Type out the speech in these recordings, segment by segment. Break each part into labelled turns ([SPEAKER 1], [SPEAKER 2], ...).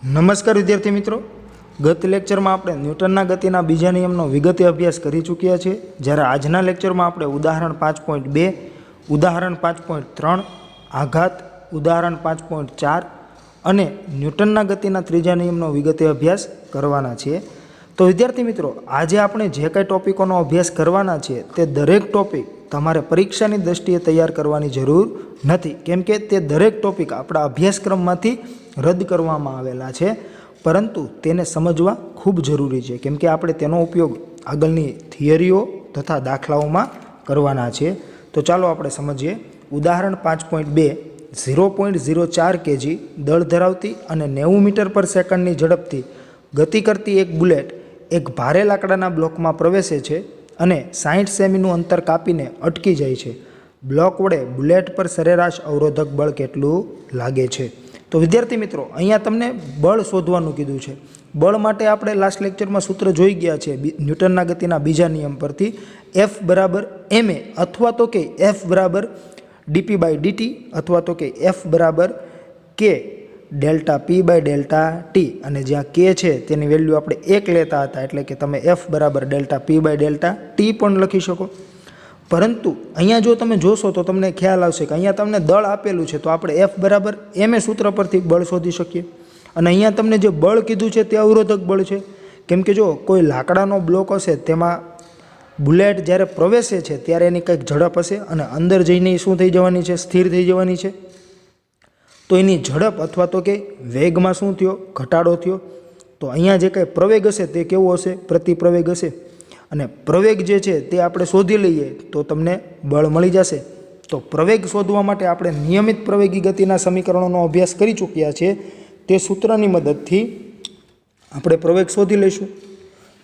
[SPEAKER 1] નમસ્કાર વિદ્યાર્થી મિત્રો, ગત લેક્ચરમાં આપણે ન્યૂટનના ગતિના બીજા નિયમનો વિગતે અભ્યાસ કરી ચૂક્યા છીએ। જ્યારે આજના લેક્ચરમાં આપણે ઉદાહરણ 5.2, ઉદાહરણ 5.3, આઘાત, ઉદાહરણ 5.4 અને ન્યૂટનના ગતિના ત્રીજા નિયમનો વિગતે અભ્યાસ કરવાના છીએ। તો વિદ્યાર્થી મિત્રો, આજે આપણે જે કંઈ ટોપિકોનો અભ્યાસ કરવાના છીએ તે દરેક ટોપિક તમારે પરીક્ષાની દૃષ્ટિએ તૈયાર કરવાની જરૂર નથી, કેમ કે તે દરેક ટોપિક આપણા અભ્યાસક્રમમાંથી રદ કરવામાં આવેલા છે, પરંતુ તેને સમજવા ખૂબ જરૂરી છે, કેમ કે આપણે તેનો ઉપયોગ આગળની થિયરીઓ તથા દાખલાઓમાં કરવાના છે। તો ચાલો આપણે સમજીએ। ઉદાહરણ 5.2, 0.04 kg દળ ધરાવતી અને 90 મીટર પર સેકન્ડની ઝડપથી ગતિ કરતી એક બુલેટ એક ભારે લાકડાના બ્લોકમાં પ્રવેશે છે અને 60 સેમીનું અંતર કાપીને અટકી જાય છે। બ્લોક વડે બુલેટ પર સરેરાશ અવરોધક બળ કેટલું લાગે છે? તો વિદ્યાર્થી મિત્રો, અહીંયા તમને બળ શોધવાનું કીધું છે। બળ માટે આપણે લાસ્ટ લેક્ચરમાં સૂત્ર જોઈ ગયા છે ન્યૂટનના ગતિના બીજા નિયમ પરથી, F બરાબર ma અથવા તો કે F બરાબર dp/dt અથવા તો કે F બરાબર k delta p by delta t, અને જ્યાં k છે તેની વેલ્યુ આપણે 1 લેતા હતા, એટલે કે તમે F બરાબર delta p by delta t પણ લખી શકો। પરંતુ અહીંયા જો તમે જોશો તો તમને ખ્યાલ આવશે કે અહીંયા તમને દળ આપેલું છે, તો આપણે F બરાબર ma સૂત્ર પરથી બળ શોધી શકીએ। અને અહીંયા તમને જે બળ કીધું છે તે અવરોધક બળ છે, કેમ કે જો કોઈ લાકડાનો બ્લોક હશે તેમાં બુલેટ જ્યારે પ્રવેશે છે ત્યારે એની કંઈક ઝડપ હશે અને અંદર જઈને શું થઈ જવાની છે? સ્થિર થઈ જવાની છે। તો એની ઝડપ અથવા તો કે વેગમાં શું થયો? ઘટાડો થયો। તો અહીંયા જે કંઈ પ્રવેગ હશે તે કેવો હશે? પ્રતિપ્રવેગ હશે, અને પ્રવેગ જે છે તે આપણે શોધી લઈએ તો તમને બળ મળી જશે। તો પ્રવેગ શોધવા માટે આપણે નિયમિત પ્રવેગી ગતિના સમીકરણોનો અભ્યાસ કરી ચૂક્યા છીએ, તે સૂત્રની મદદથી આપણે પ્રવેગ શોધી લઈશું।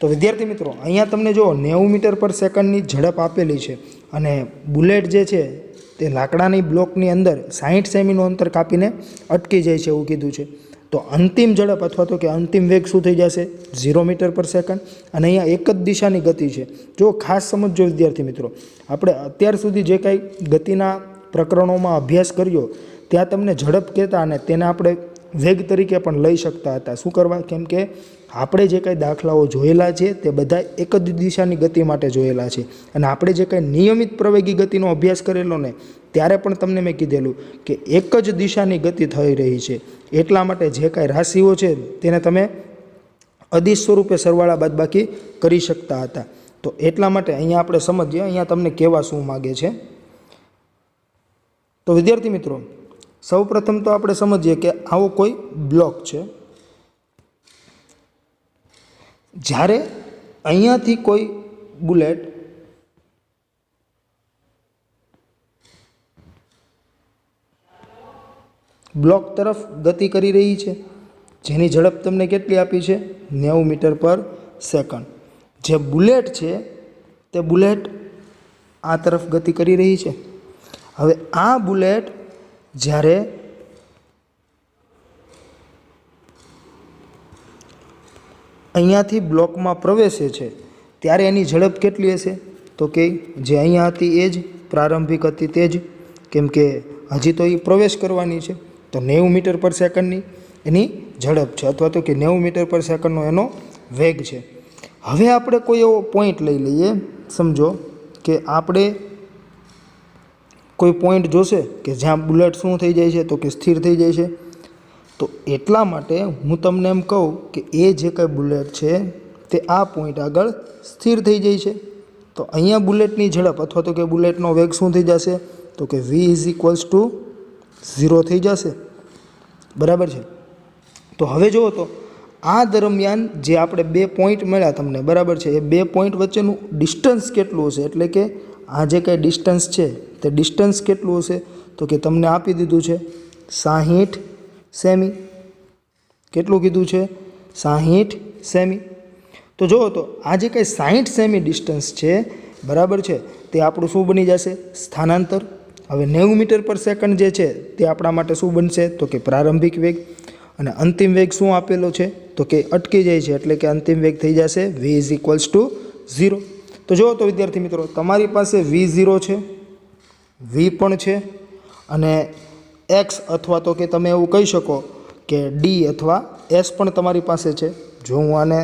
[SPEAKER 1] તો વિદ્યાર્થી મિત્રો, અહીંયા તમને જો 90 મીટર પર સેકન્ડની ઝડપ આપેલી છે અને બુલેટ જે છે તે લાકડાની બ્લોકની અંદર 60 સેમીનું અંતર કાપીને અટકી જાય છે એવું કીધું છે। તો અંતિમ ઝડપ અથવા તો કે અંતિમ વેગ શું થઈ જશે? 0 મીટર પર સેકન્ડ, અને અહીંયા એક જ દિશાની ગતિ છે। જો ખાસ સમજો વિદ્યાર્થી મિત્રો, આપણે અત્યાર સુધી જે કાંઈ ગતિના પ્રકરણોમાં અભ્યાસ કર્યો ત્યાં તમને ઝડપ કહેતા અને તેને આપણે વેગ તરીકે પણ લઈ શકતા હતા। શું કરવા? કેમ કે આપણે જે કંઈ દાખલાઓ જોયેલા છે તે બધા એક જ દિશાની ગતિ માટે જોયેલા છે, અને આપણે જે કંઈ નિયમિત પ્રવેગી ગતિનો અભ્યાસ કરેલો ને ત્યારે પણ તમને મેં કીધેલું કે એક જ દિશાની ગતિ થઈ રહી છે, એટલા માટે જે કાંઈ રાશિઓ છે તેને તમે અદિશ સ્વરૂપે સરવાળા બાદબાકી કરી શકતા હતા। તો એટલા માટે અહીંયા આપણે સમજીએ અહીંયા તમને કહેવા શું માગે છે। તો વિદ્યાર્થી મિત્રો, સૌપ્રથમ તો આપણે સમજીએ કે આવો કોઈ બ્લોક છે, જ્યારે અહીંયાથી કોઈ બુલેટ બ્લોક તરફ ગતિ કરી રહી છે, જેની ઝડપ તમને કેટલી આપી છે? 90 મીટર પર સેકન્ડ। જે બુલેટ છે તે બુલેટ આ તરફ ગતિ કરી રહી છે। હવે આ બુલેટ જ્યારે અહીંયાથી બ્લોકમાં પ્રવેશે છે ત્યારે એની ઝડપ કેટલી હશે? તો કે જે અહીંયા હતી એ જ પ્રારંભિક હતી તે જ, કેમ કે હજી તો એ પ્રવેશ કરવાની છે। તો 90 મીટર પર સેકન્ડની એની ઝડપ છે, અથવા તો કે 90 મીટર પર સેકન્ડનો એનો વેગ છે। હવે આપણે કોઈ એવો પોઈન્ટ લઈ લઈએ, સમજો કે આપણે કોઈ પોઈન્ટ જોશે કે જ્યાં બુલેટ શું થઈ જાય છે? તો કે સ્થિર થઈ જાય છે। તો એટલા માટે હું તમને એમ કહું કે એ જે કંઈ બુલેટ છે તે આ પોઈન્ટ આગળ સ્થિર થઈ જાય છે। તો અહીંયા બુલેટની ઝડપ અથવા તો કે બુલેટનો વેગ શું થઈ જશે? તો કે v = 0 થઈ જશે, બરાબર છે। તો હવે જુઓ તો આ દરમિયાન જે આપણે બે પોઈન્ટ મળ્યા તમને, બરાબર છે, એ બે પોઈન્ટ વચ્ચેનું ડિસ્ટન્સ કેટલું હશે? એટલે કે આ જે કંઈ ડિસ્ટન્સ છે તે ડિસ્ટન્સ કેટલું હશે? તો કે તમને આપી દીધું છે 60 સેમી। કેટલું કીધું છે? 60 સેમી। તો જુઓ તો આ જે કંઈ 60 સેમી ડિસ્ટન્સ છે, બરાબર છે, તે આપણું શું બની જશે? સ્થાનાંતર। હવે 90 મીટર પર સેકન્ડ જે છે તે આપણા માટે શું બનશે? તો કે પ્રારંભિક વેગ, અને અંતિમ વેગ શું આપેલો છે? તો કે અટકી જાય છે, એટલે કે અંતિમ વેગ થઈ જશે v = 0। તો જુઓ તો વિદ્યાર્થી મિત્રો, તમારી પાસે v0 છે, v પણ છે, અને x અથવા તો કે તમે એવું કહી શકો કે ડી અથવા એસ પણ તમારી પાસે છે. જો હું આને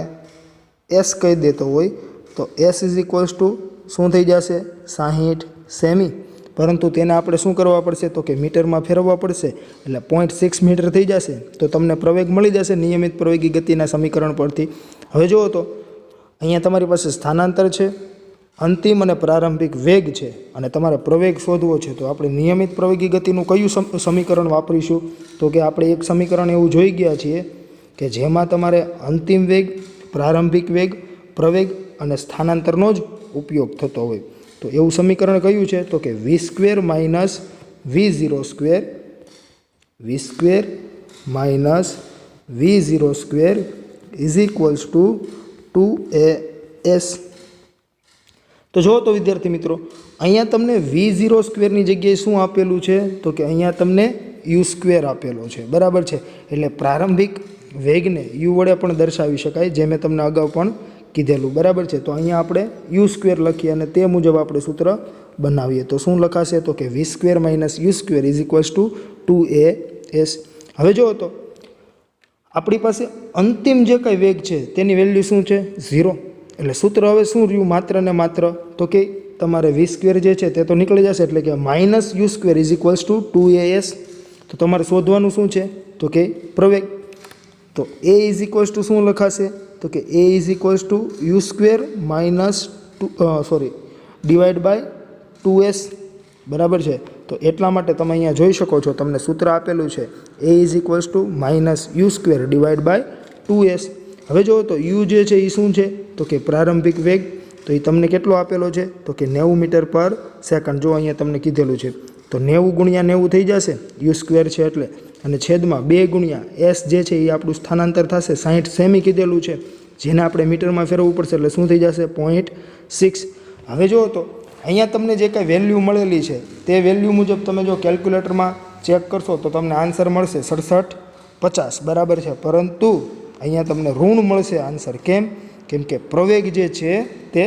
[SPEAKER 1] એસ કહી દેતો હોય તો એસ ઇઝ ઇક્વલ્સ ટુ શું થઈ જશે 60 સેમી, પરંતુ તેને આપણે શું કરવા પડશે તો કે મીટરમાં ફેરવવા પડશે એટલે 0.6 મીટર થઈ જશે. તો તમને પ્રવેગ મળી જશે નિયમિત પ્રવેગી ગતિના સમીકરણ પરથી. હવે જુઓ તો અહીંયા તમારી પાસે સ્થાનાંતર છે, અંતિમ અને પ્રારંભિક વેગ છે અને તમારે પ્રવેગ શોધવો છે. તો આપણે નિયમિત પ્રવેગી ગતિનું કયું સમીકરણ વાપરીશું તો કે આપણે એક સમીકરણ એવું જોઈ ગયા છીએ કે જેમાં તમારે અંતિમ વેગ, પ્રારંભિક વેગ, પ્રવેગ અને સ્થાનાંતરનો જ ઉપયોગ થતો હોય. તો એવું સમીકરણ કયું છે તો કે v² minus v02 minus v02 is equals two 2as. તો જુઓ તો વિદ્યાર્થી મિત્રો, અહીંયા તમને v02 ની જગ્યાએ શું આપેલું છે તો કે અહીંયા તમને u² આપેલો છે, બરાબર છે. એટલે પ્રારંભિક વેગને u વડે પણ દર્શાવી શકાય, જે મેં તમને અગાઉ પણ કીધેલું, બરાબર છે. તો અહીંયા આપણે u² લખીએ અને તે મુજબ આપણે સૂત્ર બનાવીએ તો શું લખાશે તો કે v² minus u² is equals two 2as. હવે જુઓ તો આપણી પાસે અંતિમ જે કંઈ વેગ છે તેની વેલ્યુ શું છે 0. એટલે સૂત્ર હવે શું રહ્યું માત્ર ને માત્ર તો કે તમારે v² જે છે તે તો નીકળી જશે, એટલે કે minus u² is equals two 2as. તો તમારે શોધવાનું શું છે તો કે પ્રવેગ. તો a ઇઝ ઇક્વલ્સ ટુ શું લખાશે તો કે a is equals to u² minus divide by 2s, બરાબર છે. તો એટલા માટે તમે અહીંયા જોઈ શકો છો તમને સૂત્ર આપેલું છે a is equals to minus u² divide by 2s. હવે જુઓ તો u જે છે એ શું છે તો કે પ્રારંભિક વેગ, તો એ તમને કેટલો આપેલો છે તો કે 90 મીટર પર સેકન્ડ. જો અહીંયા તમને કીધેલું છે તો 90 ગુણ્યા 90 થઈ જશે u² છે એટલે, અને છેદમાં 2 ગુણ્યા s જે છે એ આપણું સ્થાનાંતર થશે 60 સેમી કીધેલું છે, જેને આપણે મીટરમાં ફેરવવું પડશે એટલે શું થઈ જશે 0.6. હવે જુઓ તો અહીંયા તમને જે કાંઈ વેલ્યુ મળેલી છે તે વેલ્યુ મુજબ તમે જો કેલ્ક્યુલેટરમાં ચેક કરશો તો તમને આન્સર મળશે 6750, બરાબર છે. પરંતુ અહીંયા તમને ઋણ મળશે આન્સર. કેમ કે પ્રવેગ જે છે તે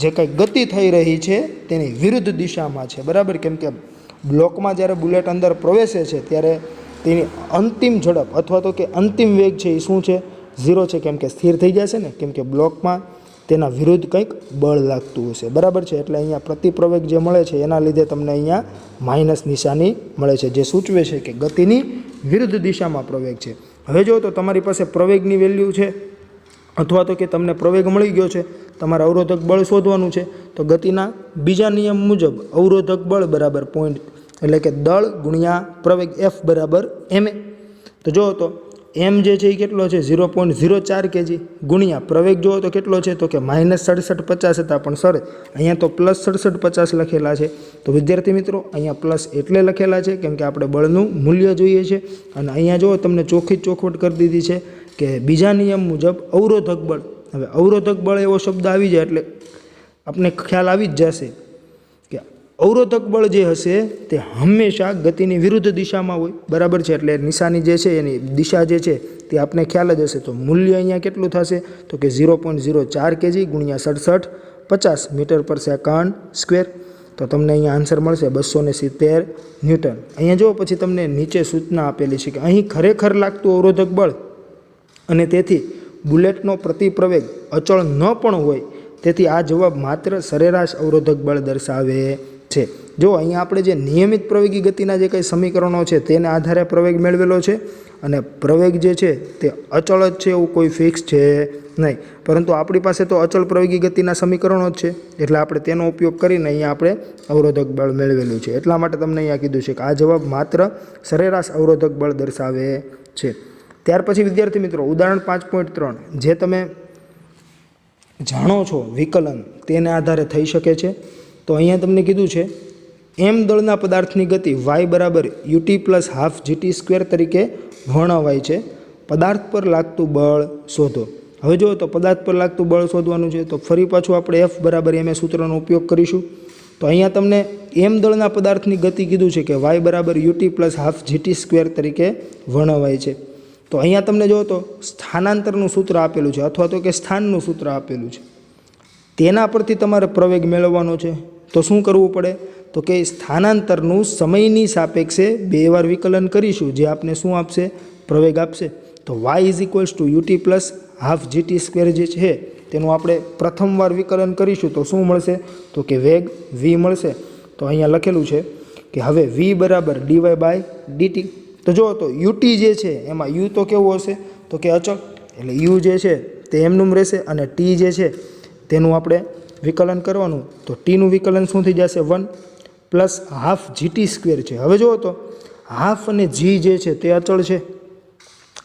[SPEAKER 1] જે કંઈ ગતિ થઈ રહી છે તેની વિરુદ્ધ દિશામાં છે, બરાબર. કેમ કે બ્લોકમાં જ્યારે બુલેટ અંદર પ્રવેશે છે ત્યારે તેની અંતિમ ઝડપ અથવા તો કે અંતિમ વેગ છે એ શું છે 0 છે, કેમ કે સ્થિર થઈ જશે ને, કેમ કે બ્લોકમાં તેના વિરુદ્ધ કંઈક બળ લાગતું હશે, બરાબર છે. એટલે અહીંયા પ્રતિપ્રવેગ જે મળે છે એના લીધે તમને અહીંયા માઇનસ નિશાની મળે છે, જે સૂચવે છે કે ગતિની વિરુદ્ધ દિશામાં પ્રવેગ છે. હવે જો તો તમારી પાસે પ્રવેગની વેલ્યુ છે અથવા તો કે તમને પ્રવેગ મળી ગયો છે, તમારે અવરોધક બળ શોધવાનું છે. તો ગતિના બીજા નિયમ મુજબ અવરોધક બળ બરાબર પોઈન્ટ એટલે કે દળ ગુણ્યા પ્રવેગ f બરાબર ma. તો જુઓ તો m જે છે એ કેટલો છે 0.04 kg ગુણ્યા પ્રવેગ જુઓ તો કેટલો છે તો કે માઇનસ 6750 હતા, પણ સર અહીંયા તો પ્લસ 6750 લખેલા છે. તો વિદ્યાર્થી મિત્રો અહીંયા પ્લસ એટલે લખેલા છે કેમ કે આપણે બળનું મૂલ્ય જોઈએ છે, અને અહીંયા જુઓ તમને ચોખ્ખી ચોખવટ કરી દીધી છે કે બીજા નિયમ મુજબ અવરોધક બળ. હવે અવરોધક બળ એવો શબ્દ આવી જાય એટલે આપણે ખ્યાલ આવી જ જશે કે અવરોધક બળ જે હશે તે હંમેશા ગતિની વિરુદ્ધ દિશામાં હોય, બરાબર છે. એટલે નિશાની જે છે એની દિશા જે છે તે આપણે ખ્યાલ જ હશે. તો મૂલ્ય અહીંયા કેટલું થશે તો કે 0.04 kg ગુણ્યા 6750 મીટર પર સેકન્ડ સ્ક્વેર. તો તમને અહીંયા આન્સર મળશે 270 ન્યૂટન. અહીંયા જો પછી તમને નીચે સૂચના આપેલી છે કે અહીં ખરેખર લાગતું અવરોધક બળ અને તેથી બુલેટનો પ્રતિપ્રવેગ અચળ ન પણ હોય, તેથી આ જવાબ માત્ર સરેરાશ અવરોધક બળ દર્શાવે છે. જો અહીંયા આપણે જે નિયમિત પ્રવેગી ગતિના જે કંઈ સમીકરણો છે તેના આધારે પ્રવેગ મેળવેલો છે, અને પ્રવેગ જે છે તે અચળ જ છે એવું કોઈ ફિક્સ છે નહીં, પરંતુ આપણી પાસે તો અચળ પ્રવેગી ગતિના સમીકરણો જ છે, એટલે આપણે તેનો ઉપયોગ કરીને અહીંયા આપણે અવરોધક બળ મેળવેલું છે. એટલા માટે તમને અહીંયા કીધું છે કે આ જવાબ માત્ર સરેરાશ અવરોધક બળ દર્શાવે છે. ત્યાર પછી વિદ્યાર્થી મિત્રો ઉદાહરણ 5.3 જે તમે જાણો છો વિકલન તેને આધારે થઈ શકે છે. તો અહીંયા તમને કીધું છે m દળના પદાર્થની ગતિ y બરાબર ut પ્લસ હાફ gt² તરીકે વર્ણવાય છે. પદાર્થ પર લાગતું બળ શોધો. હવે જો તો પદાર્થ પર લાગતું બળ શોધવાનું છે તો ફરી પાછું આપણે f બરાબર ma સૂત્રનો ઉપયોગ કરીશું. તો અહીંયા તમને m દળના પદાર્થની ગતિ કીધું છે કે y બરાબર ut પ્લસ હાફ gt² તરીકે વર્ણવાય છે. તો અહીંયા તમને જો તો સ્થાનાંતરનું સૂત્ર આપેલું છે અથવા તો કે સ્થાનનું સૂત્ર આપેલું છે, તેના પરથી તમારે પ્રવેગ મેળવવાનો છે. તો શું કરવું પડે તો કે સ્થાનાંતરનું સમયની સાપેક્ષે 2 વાર વિકલન કરીશું, જે આપને શું આપશે પ્રવેગ આપશે. તો y is equals to u t plus half g t square જે છે તેનું આપણે પ્રથમવાર વિકલન કરીશું તો શું મળશે? તો કે વેગ વી મળશે. તો અહીંયા લખેલું છે કે હવે વી બરાબર ડીવાય બાય ડીટી. તો જો તો યુટી જે છે એમાં યુ તો કેવું હશે? તો કે અચળ, એટલે યુ જે છે તે એમનું રહેશે અને ટી જે છે તેનું આપણે વિકલન કરવાનું. તો ટીનું વિકલન શું થઈ જશે? 1 પ્લસ હાફ જીટી સ્ક્વેર છે. હવે જુઓ તો હાફ અને જી જે છે તે અચળ છે,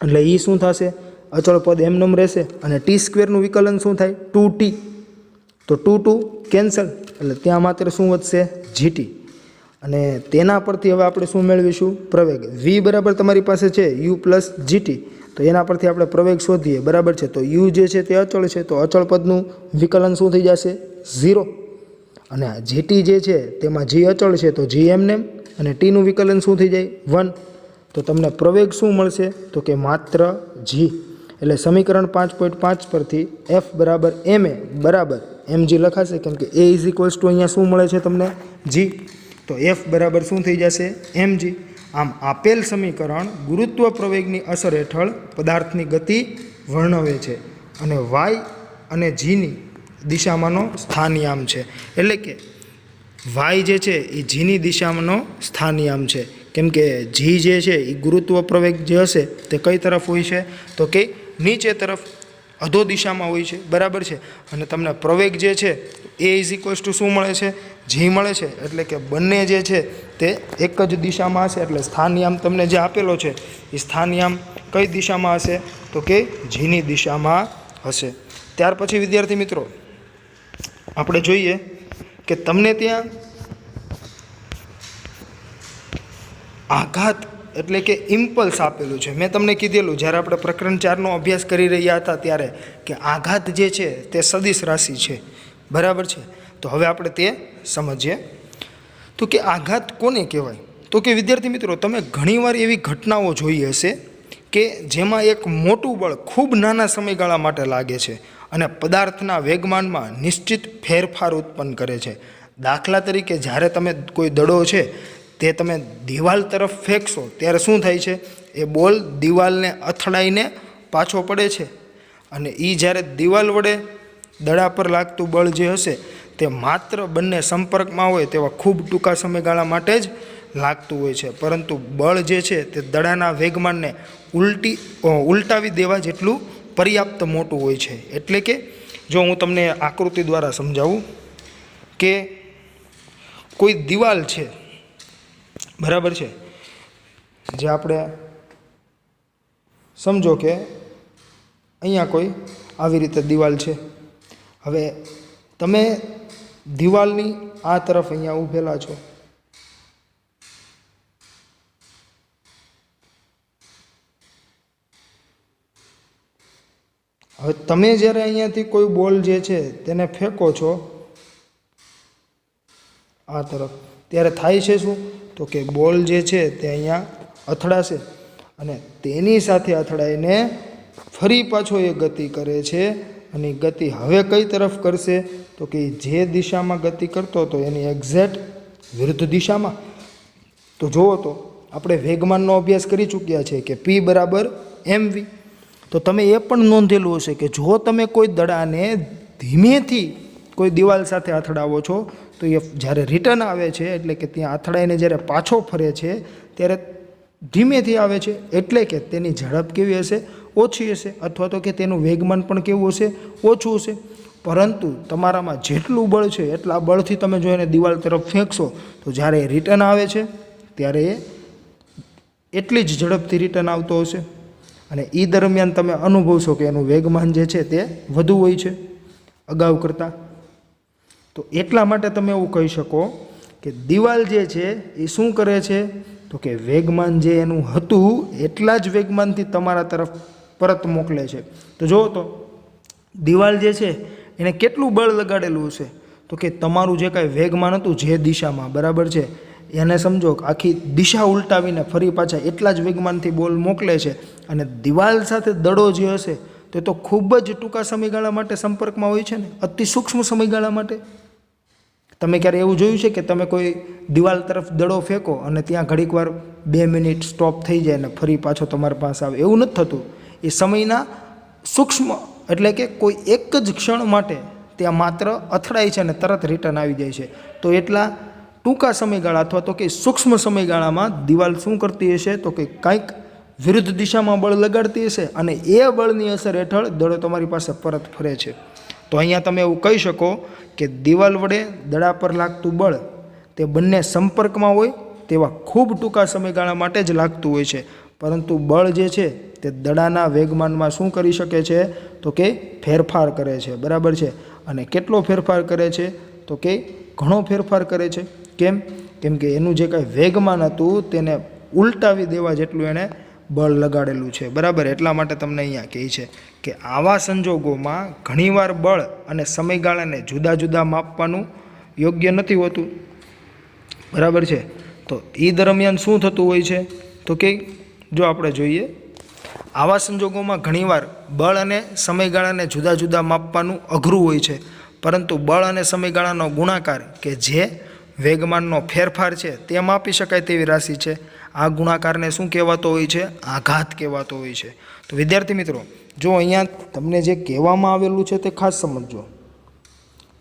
[SPEAKER 1] એટલે એ શું થશે? અચળ પદ એમનેમ રહેશે. અને ટી સ્ક્વેરનું વિકલન શું થાય? 2t. તો 2 કેન્સલ, એટલે ત્યાં માત્ર શું વધશે? જીટી. અને તેના પરથી હવે આપણે શું મેળવીશું? પ્રવેગ. વી બરાબર તમારી પાસે છે યુ પ્લસ જીટી, તો એના પરથી આપણે પ્રવેગ શોધીએ, બરાબર છે. તો યુ જે છે તે અચળ છે, તો અચળ પદનું વિકલન શું થઈ જશે? 0. અને જીટી જે છે તેમાં જી અચળ છે, તો જી એમનેમ, અને ટીનું વિકલન શું થઈ જાય? 1. તો તમને પ્રવેગ શું મળશે? તો કે માત્ર જી. એટલે સમીકરણ 5.5 પરથી એફ બરાબર એમ એ બરાબર mg લખાશે, કેમ કે એ ઇઝ ઇક્વલ્સ ટુ અહીંયા શું મળે છે તમને? જી. તો એફ બરાબર શું થઈ જશે? mg. આમ આપેલ સમીકરણ ગુરુત્વ પ્રવેગની અસર હેઠળ પદાર્થની ગતિ વર્ણવે છે અને વાય અને જીની દિશામાંનો સ્થાનિયામ છે. એટલે કે વાય જે છે એ જીની દિશામાંનો સ્થાનિયામ છે, કેમ કે જી જે છે એ ગુરુત્વ પ્રવેગ જે હશે તે કઈ તરફ હોય છે? તો કે નીચે તરફ, અધો દિશામાં હોય છે, બરાબર છે. અને તમને પ્રવેગ જે છે એ ઇઝ ઇક્વલ્સ ટુ શું મળે છે? જી મળે છે. એટલે કે બંને જે છે તે એક જ દિશામાં હશે, એટલે સ્થાનિયામ તમને જે આપેલો છે એ સ્થાનિયામ કઈ દિશામાં હશે? તો કે જીની દિશામાં હશે. ત્યાર પછી વિદ્યાર્થી મિત્રો આપણે જોઈએ કે તમને ત્યાં આઘાત એટલે કે ઇમ્પલ્સ આપેલું છે. મેં તમને કીધેલું જ્યારે આપણે પ્રકરણ 4નો અભ્યાસ કરી રહ્યા હતા ત્યારે કે આઘાત જે છે તે સદિશ રાશિ છે, બરાબર છે. તો હવે આપણે તે સમજીએ. તો કે આઘાત કોને કહેવાય? તો કે વિદ્યાર્થી મિત્રો તમે ઘણીવાર એવી ઘટનાઓ જોઈ હશે કે જેમાં એક મોટું બળ ખૂબ નાના સમયગાળા માટે લાગે છે અને પદાર્થના વેગમાનમાં નિશ્ચિત ફેરફાર ઉત્પન્ન કરે છે. દાખલા તરીકે જ્યારે તમે કોઈ દડો છે તે તમે દિવાલ તરફ ફેંકશો ત્યારે શું થાય છે? એ બોલ દિવાલને અથડાઈને પાછો પડે છે, અને એ જ્યારે દિવાલ વડે દડા પર લાગતું બળ જે હશે તે માત્ર બંને સંપર્કમાં હોય તેવા ખૂબ ટૂંકા સમયગાળા માટે જ લાગતું હોય છે, પરંતુ બળ જે છે તે દડાના વેગમાનને ઉલટાવી દેવા જેટલું પર્યાપ્ત મોટું હોય છે. એટલે કે જો હું તમને આકૃતિ દ્વારા સમજાવું કે કોઈ દિવાલ છે, બરાબર છે, જે આપણે સમજો કે અહીંયા કોઈ આવી રીતે દિવાલ છે. હવે તમે દિવાલની આ તરફ અહીંયા ઊભેલા છો, હવે તમે જ્યારે અહીંયાથી કોઈ બોલ જે છે તેને ફેંકો છો આ તરફ, ત્યારે થાય છે શું? તો કે બોલ જે છે તે અહીંયા અથડાશે અને તેની સાથે અથડાઈને ફરી પાછો એ ગતિ કરે છે, અને ગતિ હવે કઈ તરફ કરશે? તો કે જે દિશામાં ગતિ કરતો હતો એની એક્ઝેક્ટ વિરુદ્ધ દિશામાં. તો જુઓ તો આપણે વેગમાનનો અભ્યાસ કરી ચૂક્યા છે કે P બરાબર mv. તો તમે એ પણ નોંધેલું હશે કે જો તમે કોઈ દડાને ધીમેથી કોઈ દિવાલ સાથે અથડાવો છો તો એ જ્યારે રિટર્ન આવે છે, એટલે કે ત્યાં અથડાઈને જ્યારે પાછો ફરે છે ત્યારે ધીમેથી આવે છે, એટલે કે તેની ઝડપ કેવી હશે? ઓછી હશે, અથવા તો કે તેનું વેગમાન પણ કેવું હશે? ઓછું હશે. પરંતુ તમારામાં જેટલું બળ છે એટલા બળથી તમે જો એને દિવાલ તરફ ફેંકશો તો જ્યારે એ રિટર્ન આવે છે ત્યારે એ એટલી જ ઝડપથી રિટર્ન આવતો હશે, અને એ દરમિયાન તમે અનુભવશો કે એનું વેગમાન જે છે તે વધુ હોય છે અગાઉ કરતાં. તો એટલા માટે તમે એવું કહી શકો કે દિવાલ જે છે એ શું કરે છે? તો કે વેગમાન જે એનું હતું એટલા જ વેગમાનથી તમારા તરફ પરત મોકલે છે. તો જુઓ તો દિવાલ જે છે એને કેટલું બળ લગાડેલું હશે? તો કે તમારું જે કાંઈ વેગમાન હતું જે દિશામાં, બરાબર છે, એને સમજો આખી દિશા ઉલટાવીને ફરી પાછા એટલા જ વેગમાનથી બોલ મોકલે છે, અને દિવાલ સાથે દડો જે હશે તે તો ખૂબ જ ટૂંકા સમયગાળા માટે સંપર્કમાં હોય છે ને, અતિ સૂક્ષ્મ સમયગાળા માટે. તમે ક્યારે એવું જોયું છે કે તમે કોઈ દિવાલ તરફ દડો ફેંકો અને ત્યાં ઘડીક વાર 2 મિનિટ સ્ટોપ થઈ જાય ને ફરી પાછો તમારી પાસે આવે? એવું નથી થતું. એ સમયના સૂક્ષ્મ એટલે કે કોઈ એક જ ક્ષણ માટે ત્યાં માત્ર અથડાય છે અને તરત રિટર્ન આવી જાય છે. તો એટલા ટૂંકા સમયગાળા અથવા તો કે સૂક્ષ્મ સમયગાળામાં દિવાલ શું કરતી હશે તો કે કંઈક વિરુદ્ધ દિશામાં બળ લગાડતી હશે અને એ બળની અસર હેઠળ દડો તમારી પાસે પરત ફરે છે. તો અહીંયા તમે એવું કહી શકો કે દિવાલ વડે દડા પર લાગતું બળ તે બંને સંપર્કમાં હોય તેવા ખૂબ ટૂંકા સમયગાળા માટે જ લાગતું હોય છે, પરંતુ બળ જે છે તે દડાના વેગમાનમાં શું કરી શકે છે તો કે ફેરફાર કરે છે. બરાબર છે. અને કેટલો ફેરફાર કરે છે તો કે ઘણો ફેરફાર કરે છે. કેમ કે એનું જે કાંઈ વેગમાન હતું તેને ઉલટાવી દેવા જેટલું એણે બળ લગાડેલું છે. બરાબર. એટલા માટે તમને અહીંયા કહે છે કે આવા સંજોગોમાં ઘણીવાર બળ અને સમયગાળાને જુદા જુદા માપવાનું યોગ્ય નથી હોતું. બરાબર છે. તો એ દરમિયાન શું થતું હોય છે તો કે જો આપણે જોઈએ, આવા સંજોગોમાં ઘણીવાર બળ અને સમયગાળાને જુદા જુદા માપવાનું અઘરું હોય છે, પરંતુ બળ અને સમયગાળાનો ગુણાકાર કે જે વેગમાનનો ફેરફાર છે તે માપી શકાય તેવી રાશિ છે. આ ગુણાકારને શું કહેવાતો હોય છે? આઘાત કહેવાતો હોય છે. તો વિદ્યાર્થી મિત્રો, જો અહીંયા તમને જે કહેવામાં આવેલું છે તે ખાસ સમજજો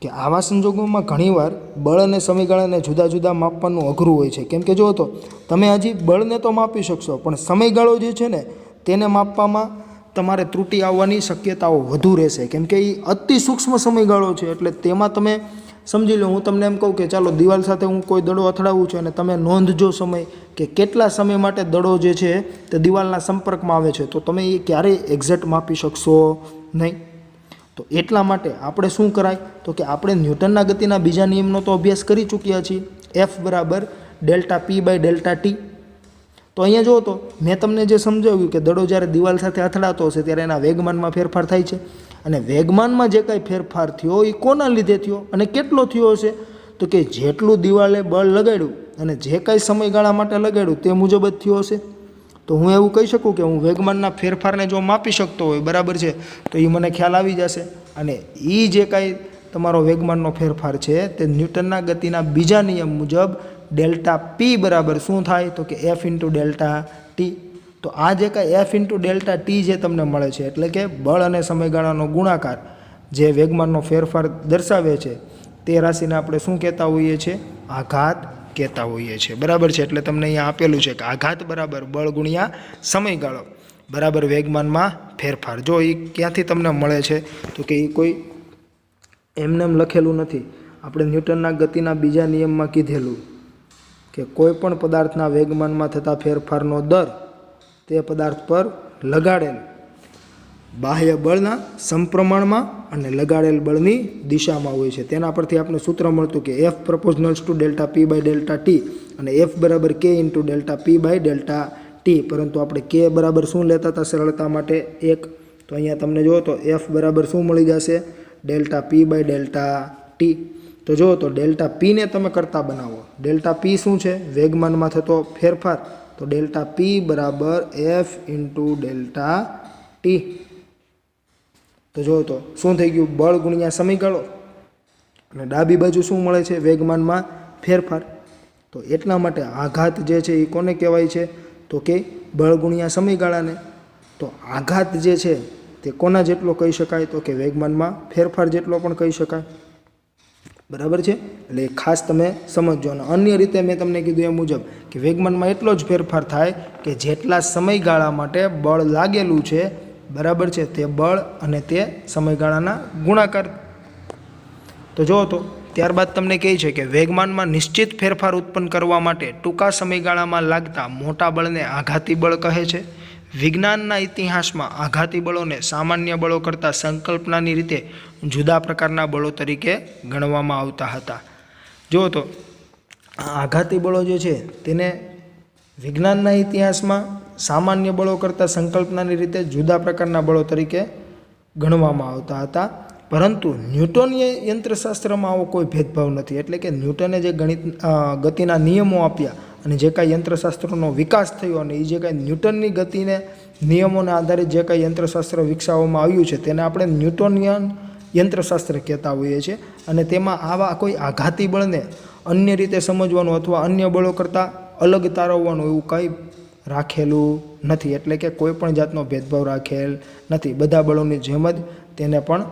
[SPEAKER 1] કે આવા સંજોગોમાં ઘણીવાર બળ અને સમયગાળાને જુદા જુદા માપવાનું અઘરું હોય છે. કેમ કે જો તો તમે હજી બળને તો માપી શકશો, પણ સમયગાળો જે છે ને તેને માપવામાં તમારે ત્રુટિ આવવાની શક્યતાઓ વધુ રહેશે. કેમ કે એ અતિ સૂક્ષ્મ સમયગાળો છે. એટલે તેમાં તમે સમજી લો, હું તમને એમ કહું કે ચાલો દિવાલ સાથે હું કોઈ દડો અથડાવું છું અને તમે નોંધજો સમય કે કેટલા સમય માટે દડો જે છે તે દિવાલના સંપર્કમાં આવે છે, તો તમે એ ક્યારેય એક્ઝેક્ટ માપી શકશો નહીં. તો એટલા માટે આપણે શું કરાય તો કે આપણે ન્યૂટનના ગતિના બીજા નિયમનો તો અભ્યાસ કરી ચૂક્યા છીએ, F બરાબર delta P by delta t. તો અહીંયા જુઓ તો મેં તમને જે સમજાવ્યું કે દડો જ્યારે દિવાલ સાથે અથડાતો હશે ત્યારે એના વેગમાનમાં ફેરફાર થાય છે, અને વેગમાનમાં જે કાંઈ ફેરફાર થયો એ કોના લીધે થયો અને કેટલો થયો હશે તો કે જેટલું દિવાલે બળ લગાડ્યું અને જે કાંઈ સમયગાળા માટે લગાડ્યું તે મુજબ જ થયો હશે. તો હું એવું કહી શકું કે હું વેગમાનના ફેરફારને જો માપી શકતો હોય, બરાબર છે, તો એ મને ખ્યાલ આવી જશે. અને એ જે કાંઈ તમારો વેગમાનનો ફેરફાર છે તે ન્યૂટનના ગતિના બીજા નિયમ મુજબ ડેલ્ટા પી બરાબર શું થાય તો કે એફ ઇન્ટુ ડેલ્ટા ટી. તો આ જે કાંઈ એફ ઇન્ટુ ડેલ્ટા ટી જે તમને મળે છે એટલે કે બળ અને સમયગાળાનો ગુણાકાર જે વેગમાનનો ફેરફાર દર્શાવે છે તે રાશિને આપણે શું કહેતા હોઈએ છીએ? આઘાત કહેતા હોઈએ છીએ. બરાબર છે. એટલે તમને અહીંયા આપેલું છે કે આઘાત બરાબર બળ ગુણ્યા સમયગાળો બરાબર વેગમાનમાં ફેરફાર. જો એ ક્યાંથી તમને મળે છે તો કે એ કોઈ એમનેમ લખેલું નથી. આપણે ન્યૂટનના ગતિના બીજા નિયમમાં કીધેલું કે કોઈ પણ પદાર્થના વેગમાનમાં થતા ફેરફારનો દર તે પદાર્થ પર લગાડેલ બાહ્ય બળના સમપ્રમાણમાં અને લગાડેલ બળની દિશામાં હોય છે. તેના પરથી આપણે સૂત્ર મળતું કે F proportional to delta P by delta T અને એફ બરાબર k into delta P by delta T. પરંતુ આપણે કે બરાબર શું લેતા હતા સરળતા માટે? 1. તો અહીંયા તમને જુઓ તો એફ બરાબર શું મળી જશે? Delta P by delta t. તો જુઓ તો ડેલ્ટા પીને તમે કરતા બનાવો. ડેલ્ટા પી શું છે? વેગમાનમાં થતો ફેરફાર. તો ડેલ્ટા પી બરાબર એફ ઇન્ટુ ડેલ્ટા ટી. તો જુઓ તો શું થઈ ગયું? બળ ગુણ્યા સમયગાળો, અને ડાબી બાજુ શું મળે છે? વેગમાનમાં ફેરફાર. તો એટલા માટે આઘાત જે છે એ કોને કહેવાય છે તો કે બળ ગુણ્યા સમયગાળાને. તો આઘાત જે છે તે કોના જેટલો કહી શકાય તો કે વેગમાનમાં ફેરફાર જેટલો પણ કહી શકાય. બરાબર છે. એટલે ખાસ તમે સમજો. અને અન્ય રીતે મેં તમને કીધું એ મુજબ કે વેગમાનમાં એટલો જ ફેરફાર થાય કે જેટલા સમયગાળા માટે બળ લાગેલું છે, બરાબર છે, તે બળ અને તે સમયગાળાના ગુણાકાર. તો જુઓ તો ત્યારબાદ તમને કહે છે કે વેગમાનમાં નિશ્ચિત ફેરફાર ઉત્પન્ન કરવા માટે ટૂંકા સમયગાળામાં લાગતા મોટા બળને આઘાતી બળ કહે છે. વિજ્ઞાનના ઇતિહાસમાં આઘાતી બળોને સામાન્ય બળો કરતાં સંકલ્પનાની રીતે જુદા પ્રકારના બળો તરીકે ગણવામાં આવતા હતા. જુઓ તો આઘાતી બળો જે છે તેને વિજ્ઞાનના ઇતિહાસમાં સામાન્ય બળો કરતાં સંકલ્પનાની રીતે જુદા પ્રકારના બળો તરીકે ગણવામાં આવતા હતા. પરંતુ ન્યૂટનીય યંત્રશાસ્ત્રમાં આવો કોઈ ભેદભાવ નથી. એટલે કે ન્યૂટને જે ગતિના નિયમો આપ્યા અને જે કાંઈ યંત્રશાસ્ત્રનો વિકાસ થયો અને એ જે કાંઈ ન્યૂટનની ગતિને નિયમોને આધારિત જે કાંઈ યંત્રશાસ્ત્ર વિકસાવવામાં આવ્યું છે તેને આપણે ન્યૂટનિયન યંત્રશાસ્ત્ર કહેતા હોઈએ છીએ. અને તેમાં આવા કોઈ આઘાતી બળને અન્ય રીતે સમજવાનું અથવા અન્ય બળો કરતાં અલગ તારવવાનું એવું કાંઈ રાખેલું નથી, એટલે કે કોઈ પણ જાતનો ભેદભાવ રાખેલ નથી. બધા બળોની જેમ જ તેને પણ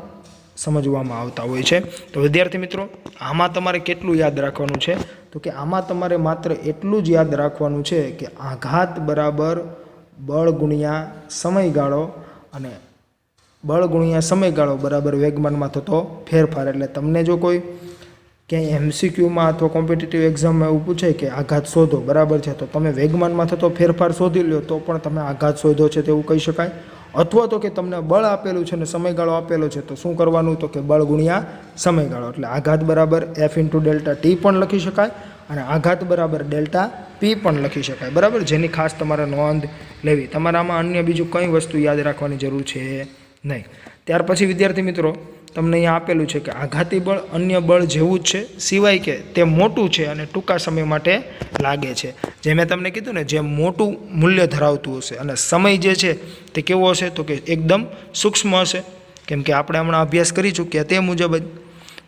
[SPEAKER 1] સમજવામાં આવતા હોય છે. તો વિદ્યાર્થી મિત્રો, આમાં તમારે કેટલું યાદ રાખવાનું છે? તો કે આમાં તમારે માત્ર એટલું જ યાદ રાખવાનું છે કે આઘાત બરાબર બળ ગુણ્યા સમયગાળો અને બળ ગુણ્યા સમયગાળો બરાબર વેગમાનમાં થતો ફેરફાર. એટલે તમને જો કોઈ ક્યાંય MCQમાં અથવા કોમ્પિટિટિવ એક્ઝામમાં એવું પૂછાય કે આઘાત શોધો, બરાબર છે, તો તમે વેગમાનમાં થતો ફેરફાર શોધી લો તો પણ તમે આઘાત શોધો છે તેવું કહી શકાય. અથવા તો કે તમને બળ આપેલું છે અને સમયગાળો આપેલો છે તો શું કરવાનું? તો કે બળ ગુણ્યા સમયગાળો. એટલે આઘાત બરાબર F × ડેલ્ટા T પણ લખી શકાય અને આઘાત બરાબર ડેલ્ટા P પણ લખી શકાય, બરાબર, જેની ખાસ તમારે નોંધ લેવી. તમારે આમાં અન્ય બીજું કંઈ વસ્તુ યાદ રાખવાની જરૂર છે નહીં. ત્યાર પછી વિદ્યાર્થી મિત્રો, તમને અહીંયા આપેલું છે કે આઘાતી બળ અન્ય બળ જેવું જ છે, સિવાય કે તે મોટું છે અને ટૂંકા સમય માટે લાગે છે. જે મેં તમને કીધું ને, જે મોટું મૂલ્ય ધરાવતું હશે અને સમય જે છે તે કેવો હશે? તો કે એકદમ સૂક્ષ્મ હશે. કેમ કે આપણે હમણાં અભ્યાસ કરી ચૂક્યા તે મુજબ જ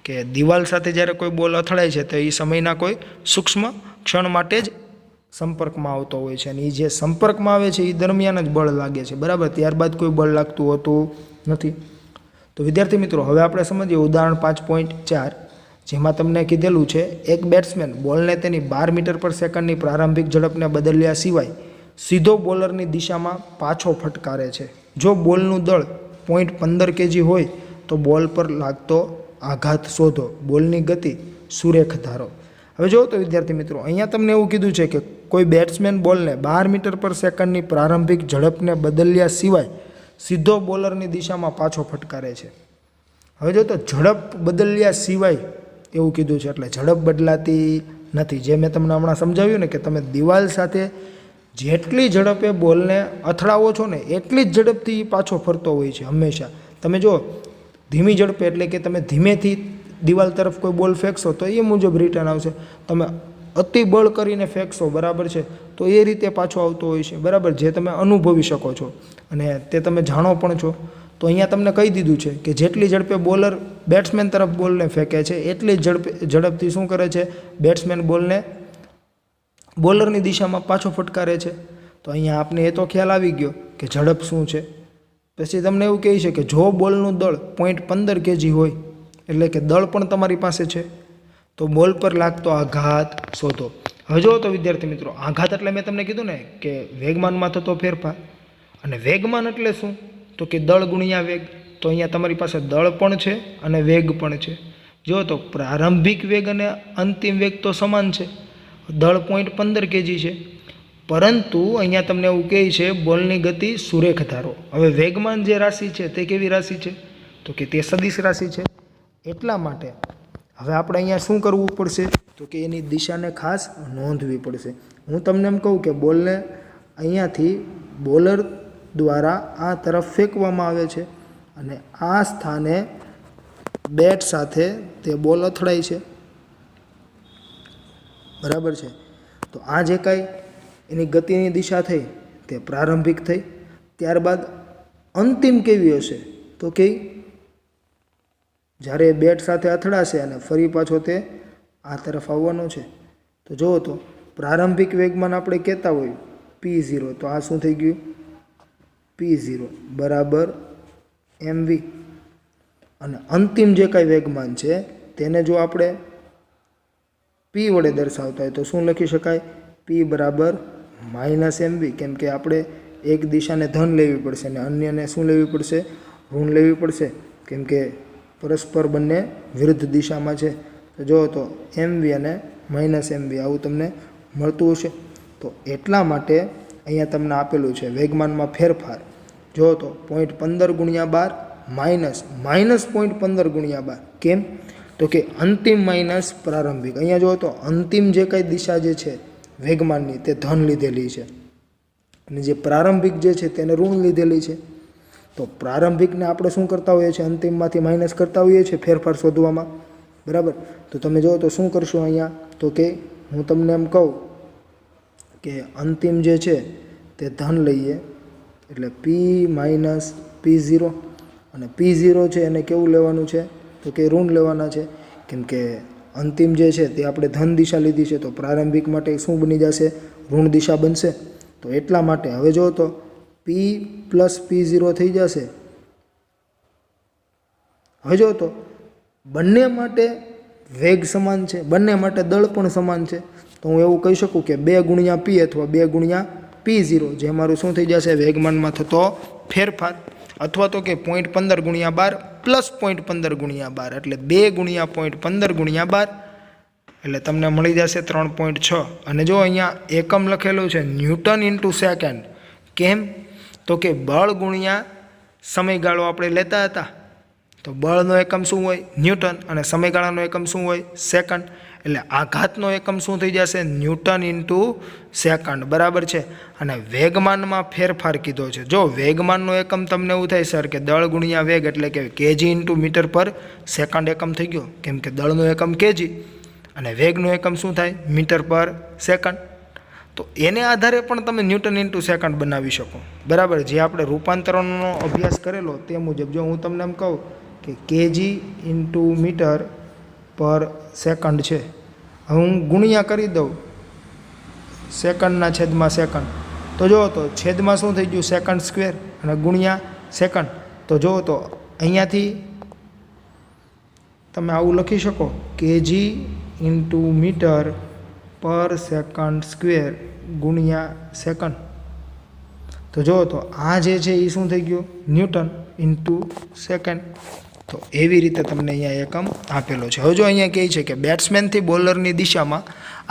[SPEAKER 1] કે દિવાલ સાથે જ્યારે કોઈ બોલ અથડાય છે તો એ સમયના કોઈ સૂક્ષ્મ ક્ષણ માટે જ સંપર્કમાં આવતો હોય છે અને એ જે સંપર્કમાં આવે છે એ દરમિયાન જ બળ લાગે છે, બરાબર, ત્યારબાદ કોઈ બળ લાગતું હોતું નથી. તો વિદ્યાર્થી મિત્રો, હવે આપણે સમજીએ ઉદાહરણ 5.4, જેમાં તમને કીધેલું છે એક બેટ્સમેન બોલને તેની 12 મીટર પર સેકન્ડની પ્રારંભિક ઝડપને બદલ્યા સિવાય સીધો બોલરની દિશામાં પાછો ફટકારે છે. જો બોલનું દળ 0.15 kg હોય તો બોલ પર લાગતો આઘાત શોધો. બોલની ગતિ સુરેખ ધારો. હવે જો તો વિદ્યાર્થી મિત્રો, અહીંયા તમને એવું કીધું છે કે કોઈ બેટ્સમેન બોલને 12 મીટર પર સેકન્ડની પ્રારંભિક ઝડપને બદલ્યા સિવાય સીધો બોલરની દિશામાં પાછો ફટકારે છે. હવે જો તો ઝડપ બદલ્યા સિવાય એવું કીધું છે, એટલે ઝડપ બદલાતી નથી. જે મેં તમને હમણાં સમજાવ્યું ને કે તમે દિવાલ સાથે જેટલી ઝડપે બોલને અથડાવો છો ને એટલી જ ઝડપથી પાછો ફરતો હોય છે હંમેશા. તમે જો ધીમી ઝડપે, એટલે કે તમે ધીમેથી દિવાલ તરફ કોઈ બોલ ફેંકશો તો એ મુજબ રિટર્ન આવશે. તમે અતિ બળ કરીને ફેંકશો, બરાબર છે, તો એ રીતે પાછો આવતો હોય છે, બરાબર, જે તમે અનુભવી શકો છો અને તે તમે જાણો પણ છો. તો અહીંયા તમને કહી દીધું છે કે જેટલી ઝડપે બોલર બેટ્સમેન તરફ બોલને ફેંકે છે એટલી જ ઝડપથી શું કરે છે? બેટ્સમેન બોલને બોલરની દિશામાં પાછો ફટકારે છે. તો અહીંયા આપને એ તો ખ્યાલ આવી ગયો કે ઝડપ શું છે. પછી તમને એવું કહે છે કે જો બોલનું દળ 0.15 kg હોય, એટલે કે દળ પણ તમારી પાસે છે, તો બોલ પર લાગતો આઘાત શોધો. હવે જો તો વિદ્યાર્થી મિત્રો, આઘાત એટલે મેં તમને કીધું ને કે વેગમાનમાં થતો ફેરફાર, અને વેગમાન એટલે શું? તો કે દળ ગુણ્યા વેગ. તો અહીંયા તમારી પાસે દળ પણ છે અને વેગ પણ છે. જો તો પ્રારંભિક વેગ અને અંતિમ વેગ તો સમાન છે, દળ 0.15 kg છે, પરંતુ અહીંયા તમને એવું કહે છે બોલની ગતિ સુરેખ ધારો. હવે વેગમાન જે રાશિ છે તે કેવી રાશિ છે? તો કે તે સદિશ રાશિ છે. એટલા માટે હવે આપણે અહીંયા શું કરવું પડશે? તો કે એની દિશાને ખાસ નોંધવી પડશે. હું તમને એમ કહું કે બોલને અહીંયાથી બોલર દ્વારા આ તરફ ફેંકવામાં આવે છે અને આ સ્થાને બેટ સાથે તે બોલ અથડાય છે, બરાબર છે. તો આ જે કાંઈ એની ગતિની દિશા થઈ તે પ્રારંભિક થઈ. ત્યારબાદ અંતિમ કેવી હશે? તો કે જ્યારે બેટ સાથે અથડાશે અને ફરી પાછો તે આ તરફ આવવાનો છે. તો જુઓ તો પ્રારંભિક વેગમાન આપણે કહેતા હોય P0, તો આ શું થઈ ગયું? P0 બરાબર mv. અને અંતિમ જે કાંઈ વેગમાન છે તેને જો આપણે P વડે દર્શાવતા હોય તો શું લખી શકાય? P બરાબર -mv. કેમ કે આપણે એક દિશાને ધન લેવી પડશે અને અન્યને શું લેવી પડશે? ઋણ લેવી પડશે, કેમ કે પરસ્પર બંને વિરુદ્ધ દિશામાં છે. તો જુઓ તો mv અને -mv આવું તમને મળતું હશે. તો એટલા માટે અહીંયા તમને આપેલું છે વેગમાનમાં ફેરફાર. જુઓ તો 0.15 × 12 -0.15 × 12. કેમ? તો કે અંતિમ માઇનસ પ્રારંભિક. અહીંયા જુઓ તો અંતિમ જે કાંઈ દિશા જે છે વેગમાનની તે ધન લીધેલી છે અને જે પ્રારંભિક જે છે તેને ઋણ લીધેલી છે. તો પ્રારંભિકને આપણે શું કરતા હોઈએ છીએ? અંતિમમાંથી માઇનસ કરતા હોઈએ છીએ ફેરફાર શોધવામાં, બરાબર. તો તમે જુઓ તો શું કરશો અહીંયા? તો કે હું તમને એમ કહું કે અંતિમ જે છે તે ધન લઈએ, એટલે P - P0, અને P0 છે એને કેવું લેવાનું છે? તો કે ઋણ લેવાના છે, કેમ કે અંતિમ જે છે તે આપણે ધન દિશા લીધી છે. તો પ્રારંભિક માટે શું બની જશે? ઋણ દિશા બનશે. તો તો એટલા માટે હવે જો તો પી પ્લસ P0 થઈ જશે. હવે જો તો બંને માટે વેગ સમાન છે, બંને માટે દળ પણ સમાન છે. તો હું એવું કહી શકું કે 2 ગુણ્યા P અથવા 2 ગુણ્યા P0 જે મારું શું થઈ જશે વેગમાનમાં થતો ફેરફાર, અથવા તો કે 0.15 ગુણ્યા 12 પ્લસ 0.15 ગુણ્યા 12 એટલે 2 ગુણ્યા 0.15 ગુણ્યા 12 એટલે તમને મળી જશે 3.6. અને જો અહીંયા એકમ લખેલું છે ન્યૂટન ઇન્ટુ સેકન્ડ. કેમ? તો કે બળ ગુણ્યા સમયગાળો આપણે લેતા હતા, તો બળનો એકમ શું હોય ન્યૂટન અને સમયગાળાનો એકમ શું હોય સેકન્ડ. એટલે આઘાતનો એકમ શું થઈ જશે ન્યૂટન ઇન્ટુ સેકન્ડ, બરાબર છે. અને વેગમાનમાં ફેરફાર કીધો છે. જો વેગમાનનો એકમ તમને એવું થાય સર કે દળ ગુણ્યા વેગ એટલે કે કેજી ઇન્ટુ મીટર પર સેકન્ડ એકમ થઈ ગયો, કેમ કે દળનો એકમ કેજી અને વેગનો એકમ શું થાય મીટર પર સેકન્ડ. તો એને આધારે પણ તમે ન્યૂટન ઇન્ટુ સેકન્ડ બનાવી શકો, બરાબર. જે આપણે રૂપાંતરણનો અભ્યાસ કરેલો તે મુજબ જો હું તમને એમ કહું કે કેજી ઇન્ટુ મીટર પર સેકન્ડ છે, હવે હું ગુણ્યા કરી દઉં સેકન્ડના છેદમાં સેકન્ડ, તો જુઓ તો છેદમાં શું થઈ ગયું સેકન્ડ સ્ક્વેર અને ગુણ્યા સેકન્ડ. તો જુઓ તો અહીંયાથી તમે આવું લખી શકો કેજી ઇન્ટુ મીટર પર સેકન્ડ સ્ક્વેર ગુણ્યા સેકન્ડ. તો જુઓ તો આ જે છે એ શું થઈ ગયું ન્યૂટન ઇન્ટુ સેકન્ડ. તો એવી રીતે તમને અહીંયા એકમ આપેલો છે. હવે જો અહીંયા કહે છે કે બેટ્સમેનથી બોલરની દિશામાં,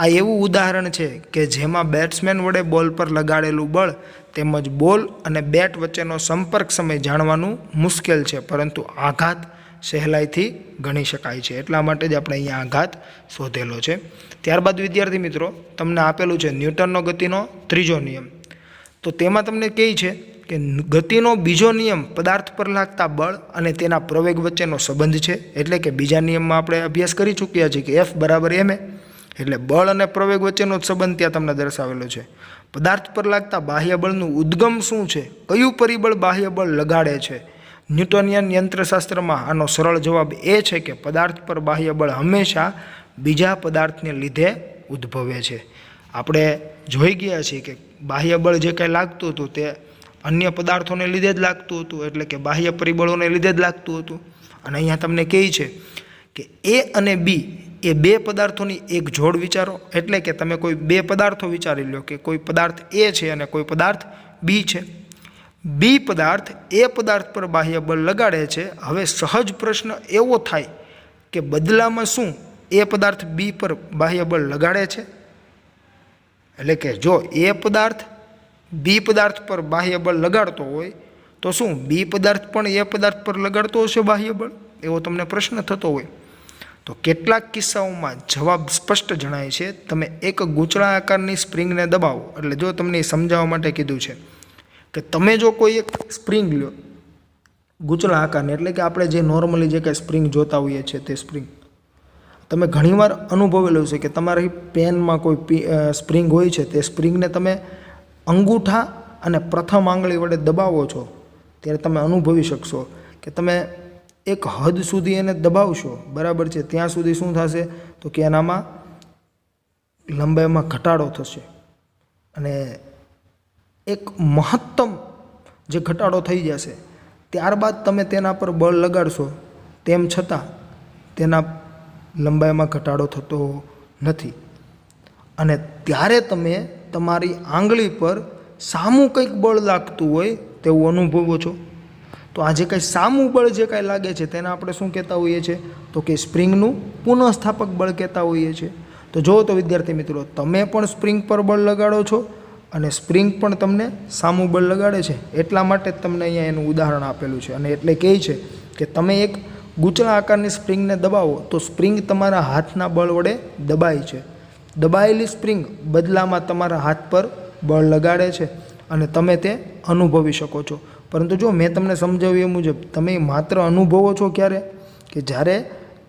[SPEAKER 1] આ એવું ઉદાહરણ છે કે જેમાં બેટ્સમેન વડે બોલ પર લગાડેલું બળ તેમજ બોલ અને બેટ વચ્ચેનો સંપર્ક સમય જાણવાનું મુશ્કેલ છે, પરંતુ આઘાત સહેલાઈથી ગણી શકાય છે. એટલા માટે જ આપણે અહીંયા આઘાત શોધેલો છે. ત્યારબાદ વિદ્યાર્થી મિત્રો તમને આપેલું છે ન્યૂટનનો ગતિનો ત્રીજો નિયમ. તો તેમાં તમને કહે છે કે ગતિનો બીજો નિયમ પદાર્થ પર લાગતા બળ અને તેના પ્રવેગ વચ્ચેનો સંબંધ છે. એટલે કે બીજા નિયમમાં આપણે અભ્યાસ કરી ચૂક્યા છીએ કે F બરાબર ma, એટલે બળ અને પ્રવેગ વચ્ચેનો સંબંધ ત્યાં તમને દર્શાવેલો છે. પદાર્થ પર લાગતા બાહ્ય બળનું ઉદ્ગમ શું છે, કયું પરિબળ બાહ્ય બળ લગાડે છે. ન્યૂટનિયન યંત્રશાસ્ત્રમાં આનો સરળ જવાબ એ છે કે પદાર્થ પર બાહ્ય બળ હંમેશા બીજા પદાર્થને લીધે ઉદ્ભવે છે. આપણે જોઈ ગયા છીએ કે બાહ્ય બળ જે કંઈ લાગતું હતું તે અન્ય પદાર્થોને લીધે જ લાગતું હતું, એટલે કે બાહ્ય પરિબળોને લીધે જ લાગતું હતું. અને અહીંયા તમને કહે છે કે એ અને બી એ 2 પદાર્થોની એક જોડ વિચારો, એટલે કે તમે કોઈ 2 પદાર્થો વિચારી લો કે કોઈ પદાર્થ એ છે અને કોઈ પદાર્થ બી છે. બી પદાર્થ એ પદાર્થ પર બાહ્ય બળ લગાડે છે. હવે સહજ પ્રશ્ન એવો થાય કે બદલામાં શું એ પદાર્થ બી પર બાહ્ય બળ લગાડે છે? એટલે કે જો એ પદાર્થ બી પદાર્થ પર બાહ્ય બળ લગાડતો હોય તો શું બી પદાર્થ પણ એ પદાર્થ પર લગાડતો હશે બાહ્ય બળ? એવો તમને પ્રશ્ન થતો હોય તો કેટલાક કિસ્સાઓમાં જવાબ સ્પષ્ટ જણાય છે. તમે એક ગૂંચળા આકારની સ્પ્રિંગને દબાવો, એટલે જો તમને સમજાવવા માટે કીધું છે કે તમે જો કોઈ એક સ્પ્રિંગ લો ગૂંચળા આકારની, એટલે કે આપણે જે નોર્મલી જે કંઈ સ્પ્રિંગ જોતા હોઈએ છીએ તે સ્પ્રિંગ તમે ઘણીવાર અનુભવેલું છે કે તમારી પેનમાં કોઈ સ્પ્રિંગ હોય છે, તે સ્પ્રિંગને તમે અંગૂઠા અને પ્રથમ આંગળી વડે દબાવો છો ત્યારે તમે અનુભવી શકશો કે તમે એક હદ સુધી એને દબાવશો, બરાબર છે, ત્યાં સુધી શું થશે તો કે એનામાં લંબાઈમાં ઘટાડો થશે અને એક મહત્તમ જે ઘટાડો થઈ જશે. ત્યારબાદ તમે તેના પર બળ લગાડશો, તેમ છતાં તેના લંબાઈમાં ઘટાડો થતો નથી. અને ત્યારે તમે તમારી આંગળી પર સામું કંઈક બળ લાગતું હોય તેવું અનુભવો છો. તો આ જે કંઈ સામું બળ જે કાંઈ લાગે છે તેને આપણે શું કહેતા હોઈએ છીએ તો કે સ્પ્રિંગનું પુનઃસ્થાપક બળ કહેતા હોઈએ છીએ. તો જુઓ તો વિદ્યાર્થી મિત્રો, તમે પણ સ્પ્રિંગ પર બળ લગાડો છો અને સ્પ્રિંગ પણ તમને સામું બળ લગાડે છે. એટલા માટે જ તમને અહીંયા એનું ઉદાહરણ આપેલું છે. અને એટલે કહે છે કે તમે એક ગૂંચળા આકારની સ્પ્રિંગને દબાવો તો સ્પ્રિંગ તમારા હાથના બળ વડે દબાય છે. દબાયેલી સ્પ્રિંગ બદલામાં તમારા હાથ પર બળ લગાડે છે અને તમે તે અનુભવી શકો છો. પરંતુ જો મેં તમને સમજાવ્યું એ મુજબ તમે માત્ર અનુભવો છો ક્યારે કે જ્યારે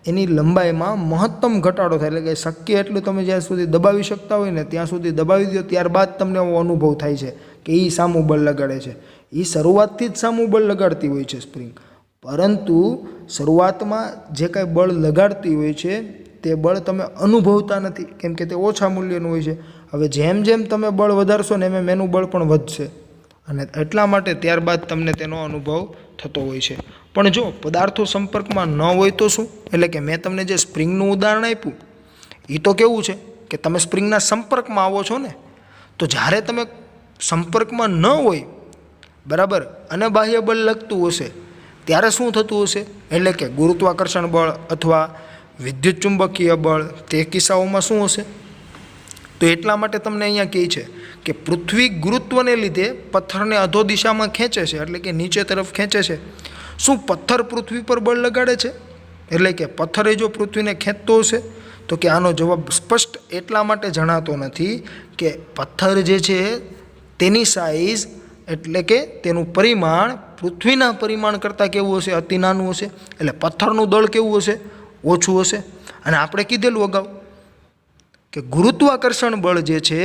[SPEAKER 1] એની લંબાઈમાં મહત્તમ ઘટાડો થાય, એટલે કે શક્ય એટલું તમે જ્યાં સુધી દબાવી શકતા હોય ને ત્યાં સુધી દબાવી દો, ત્યારબાદ તમને એવો અનુભવ થાય છે કે એ સામું બળ લગાડે છે. એ શરૂઆતથી જ સામું બળ લગાડતી હોય છે સ્પ્રિંગ, પરંતુ શરૂઆતમાં જે કાંઈ બળ લગાડતી હોય છે તે બળ તમે અનુભવતા નથી કેમ કે તે ઓછા મૂલ્યનું હોય છે. હવે જેમ જેમ તમે બળ વધારશો ને એમ એનું બળ પણ વધશે અને એટલા માટે ત્યારબાદ તમને તેનો અનુભવ થતો હોય છે. પણ જો પદાર્થો સંપર્કમાં ન હોય તો શું? એટલે કે મેં તમને જે સ્પ્રિંગનું ઉદાહરણ આપ્યું એ તો કેવું છે કે તમે સ્પ્રિંગના સંપર્કમાં આવો છો ને, તો જ્યારે તમે સંપર્કમાં ન હોય બરાબર અને બાહ્ય બળ લાગતું હશે ત્યારે શું થતું હશે? એટલે કે ગુરુત્વાકર્ષણ બળ અથવા વિદ્યુત ચુંબકીય બળ, તે કિસ્સાઓમાં શું હશે? તો એટલા માટે તમને અહીંયા કહે છે કે પૃથ્વી ગુરુત્વને લીધે પથ્થરને અધો દિશામાં ખેંચે છે, એટલે કે નીચે તરફ ખેંચે છે. શું પથ્થર પૃથ્વી પર બળ લગાડે છે? એટલે કે પથ્થરે જો પૃથ્વીને ખેંચતો હશે? તો કે આનો જવાબ સ્પષ્ટ એટલા માટે જણાતો નથી કે પથ્થર જે છે તેની સાઇઝ એટલે કે તેનું પરિમાણ પૃથ્વીના પરિમાણ કરતાં કેવું હશે? અતિ નાનું હશે. એટલે પથ્થરનું દળ કેવું હશે? ઓછું હશે. અને આપણે કીધેલું અગાઉ કે ગુરુત્વાકર્ષણ બળ જે છે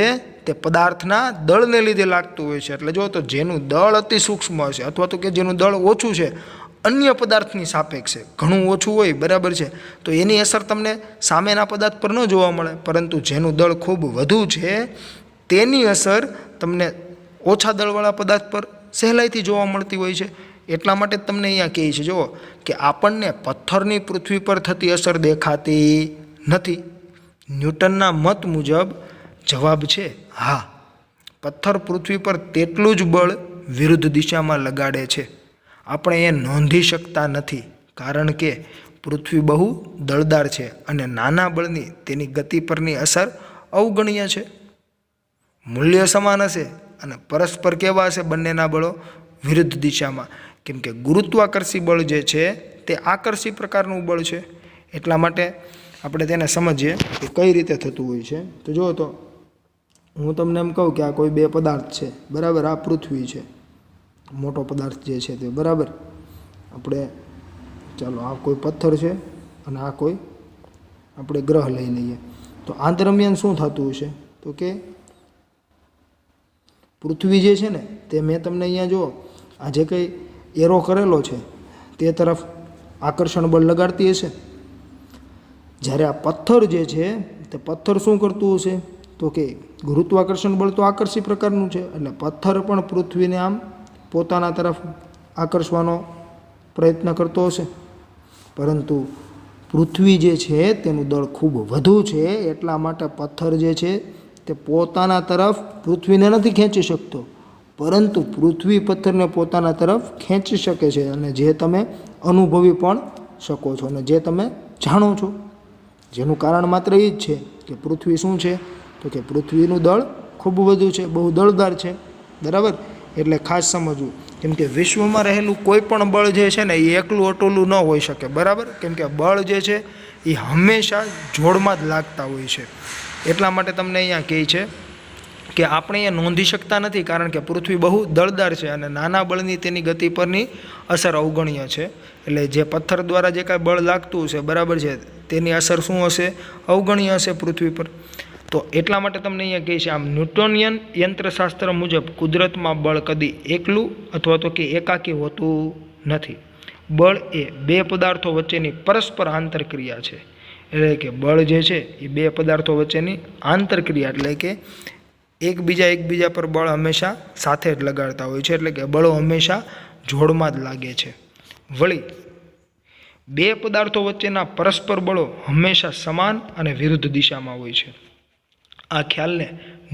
[SPEAKER 1] તે પદાર્થના દળને લીધે લાગતું હોય છે. એટલે જો તો જેનું દળ અતિ સૂક્ષ્મ હશે અથવા તો કે જેનું દળ ઓછું છે અન્ય પદાર્થની સાપેક્ષે ઘણું ઓછું હોય બરાબર છે, તો એની અસર તમને સામેના પદાર્થ પર ન જોવા મળે, પરંતુ જેનું દળ ખૂબ વધુ છે તેની અસર તમને ઓછા દળવાળા પદાર્થ પર સહેલાઈથી જોવા મળતી હોય છે. એટલા માટે જ તમને અહીંયા કહે છે જુઓ કે આપણને પથ્થરની પૃથ્વી પર થતી અસર દેખાતી નથી. ન્યૂટનના મત મુજબ જવાબ છે હા, પથ્થર પૃથ્વી પર તેટલું જ બળ વિરુદ્ધ દિશામાં લગાડે છે. આપણે એ નોંધી શકતા નથી કારણ કે પૃથ્વી બહુ દળદાર છે અને નાના બળની તેની ગતિ પરની અસર અવગણ્ય છે. મૂલ્ય સમાન હશે અને પરસ્પર કેવા હશે? બંનેના બળો વિરુદ્ધ દિશામાં, કેમ કે ગુરુત્વાકર્ષી બળ જે છે તે આકર્ષી પ્રકારનું બળ છે. એટલા માટે આપણે તેને સમજીએ કે કઈ રીતે થતું હોય છે. તો જુઓ તો હું તમને એમ કહું કે આ કોઈ બે પદાર્થ છે બરાબર, આ પૃથ્વી છે મોટો પદાર્થ જે છે તે બરાબર, આપણે ચાલો આ કોઈ પથ્થર છે અને આ કોઈ આપણે ગ્રહ લઈ લઈએ. તો આ દરમિયાન શું થતું હશે? તો કે પૃથ્વી જે છે ને તે મેં તમને અહીંયા જુઓ આ જે કંઈ એરો કરેલો છે તે તરફ આકર્ષણ બળ લગાડતી હશે. જ્યારે આ પથ્થર જે છે તે પથ્થર શું કરતું હશે? તો કે ગુરુત્વાકર્ષણ બળ તો આકર્ષી પ્રકારનું છે, એટલે પથ્થર પણ પૃથ્વીને આમ પોતાના તરફ આકર્ષવાનો પ્રયત્ન કરતો હશે. પરંતુ પૃથ્વી જે છે તેનું દળ ખૂબ વધુ છે, એટલા માટે પથ્થર જે છે તે પોતાના તરફ પૃથ્વીને નથી ખેંચી શકતો, પરંતુ પૃથ્વી પથ્થરને પોતાના તરફ ખેંચી શકે છે. અને જે તમે અનુભવી પણ શકો છો અને જે તમે જાણો છો, જેનું કારણ માત્ર એ જ છે કે પૃથ્વી શું છે? તો કે પૃથ્વીનું દળ ખૂબ વધુ છે, બહુ દળદાર છે બરાબર. એટલે ખાસ સમજવું, કેમ કે વિશ્વમાં રહેલું કોઈ પણ બળ જે છે ને એ એકલું અટોલું ન હોઈ શકે બરાબર, કેમ કે બળ જે છે એ હંમેશા જોડમાં જ લાગતા હોય છે. એટલા માટે તમને અહીંયા કહે છે કે આપણે એ નોંધી શકતા નથી કારણ કે પૃથ્વી બહુ દળદાર છે અને નાના બળની તેની ગતિ પરની અસર અવગણ્ય છે. એટલે જે પથ્થર દ્વારા જે કાંઈ બળ લાગતું હશે બરાબર છે તેની અસર શું હશે? અવગણ્ય હશે પૃથ્વી પર. તો એટલા માટે તમને અહીંયા કહે છે આમ ન્યૂટોનિયન યંત્રશાસ્ત્ર મુજબ કુદરતમાં બળ કદી એકલું અથવા તો કે એકાકી હોતું નથી. બળ એ બે પદાર્થો વચ્ચેની પરસ્પર આંતરક્રિયા છે. એટલે કે બળ જે છે એ બે પદાર્થો વચ્ચેની આંતરક્રિયા, એટલે કે એકબીજા પર બળ હંમેશા સાથે જ લગાડતા હોય છે, એટલે કે બળો હંમેશા જોડમાં જ લાગે છે. વળી બે પદાર્થો વચ્ચેના પરસ્પર બળો હંમેશા સમાન અને વિરુદ્ધ દિશામાં હોય છે. આ ખ્યાલને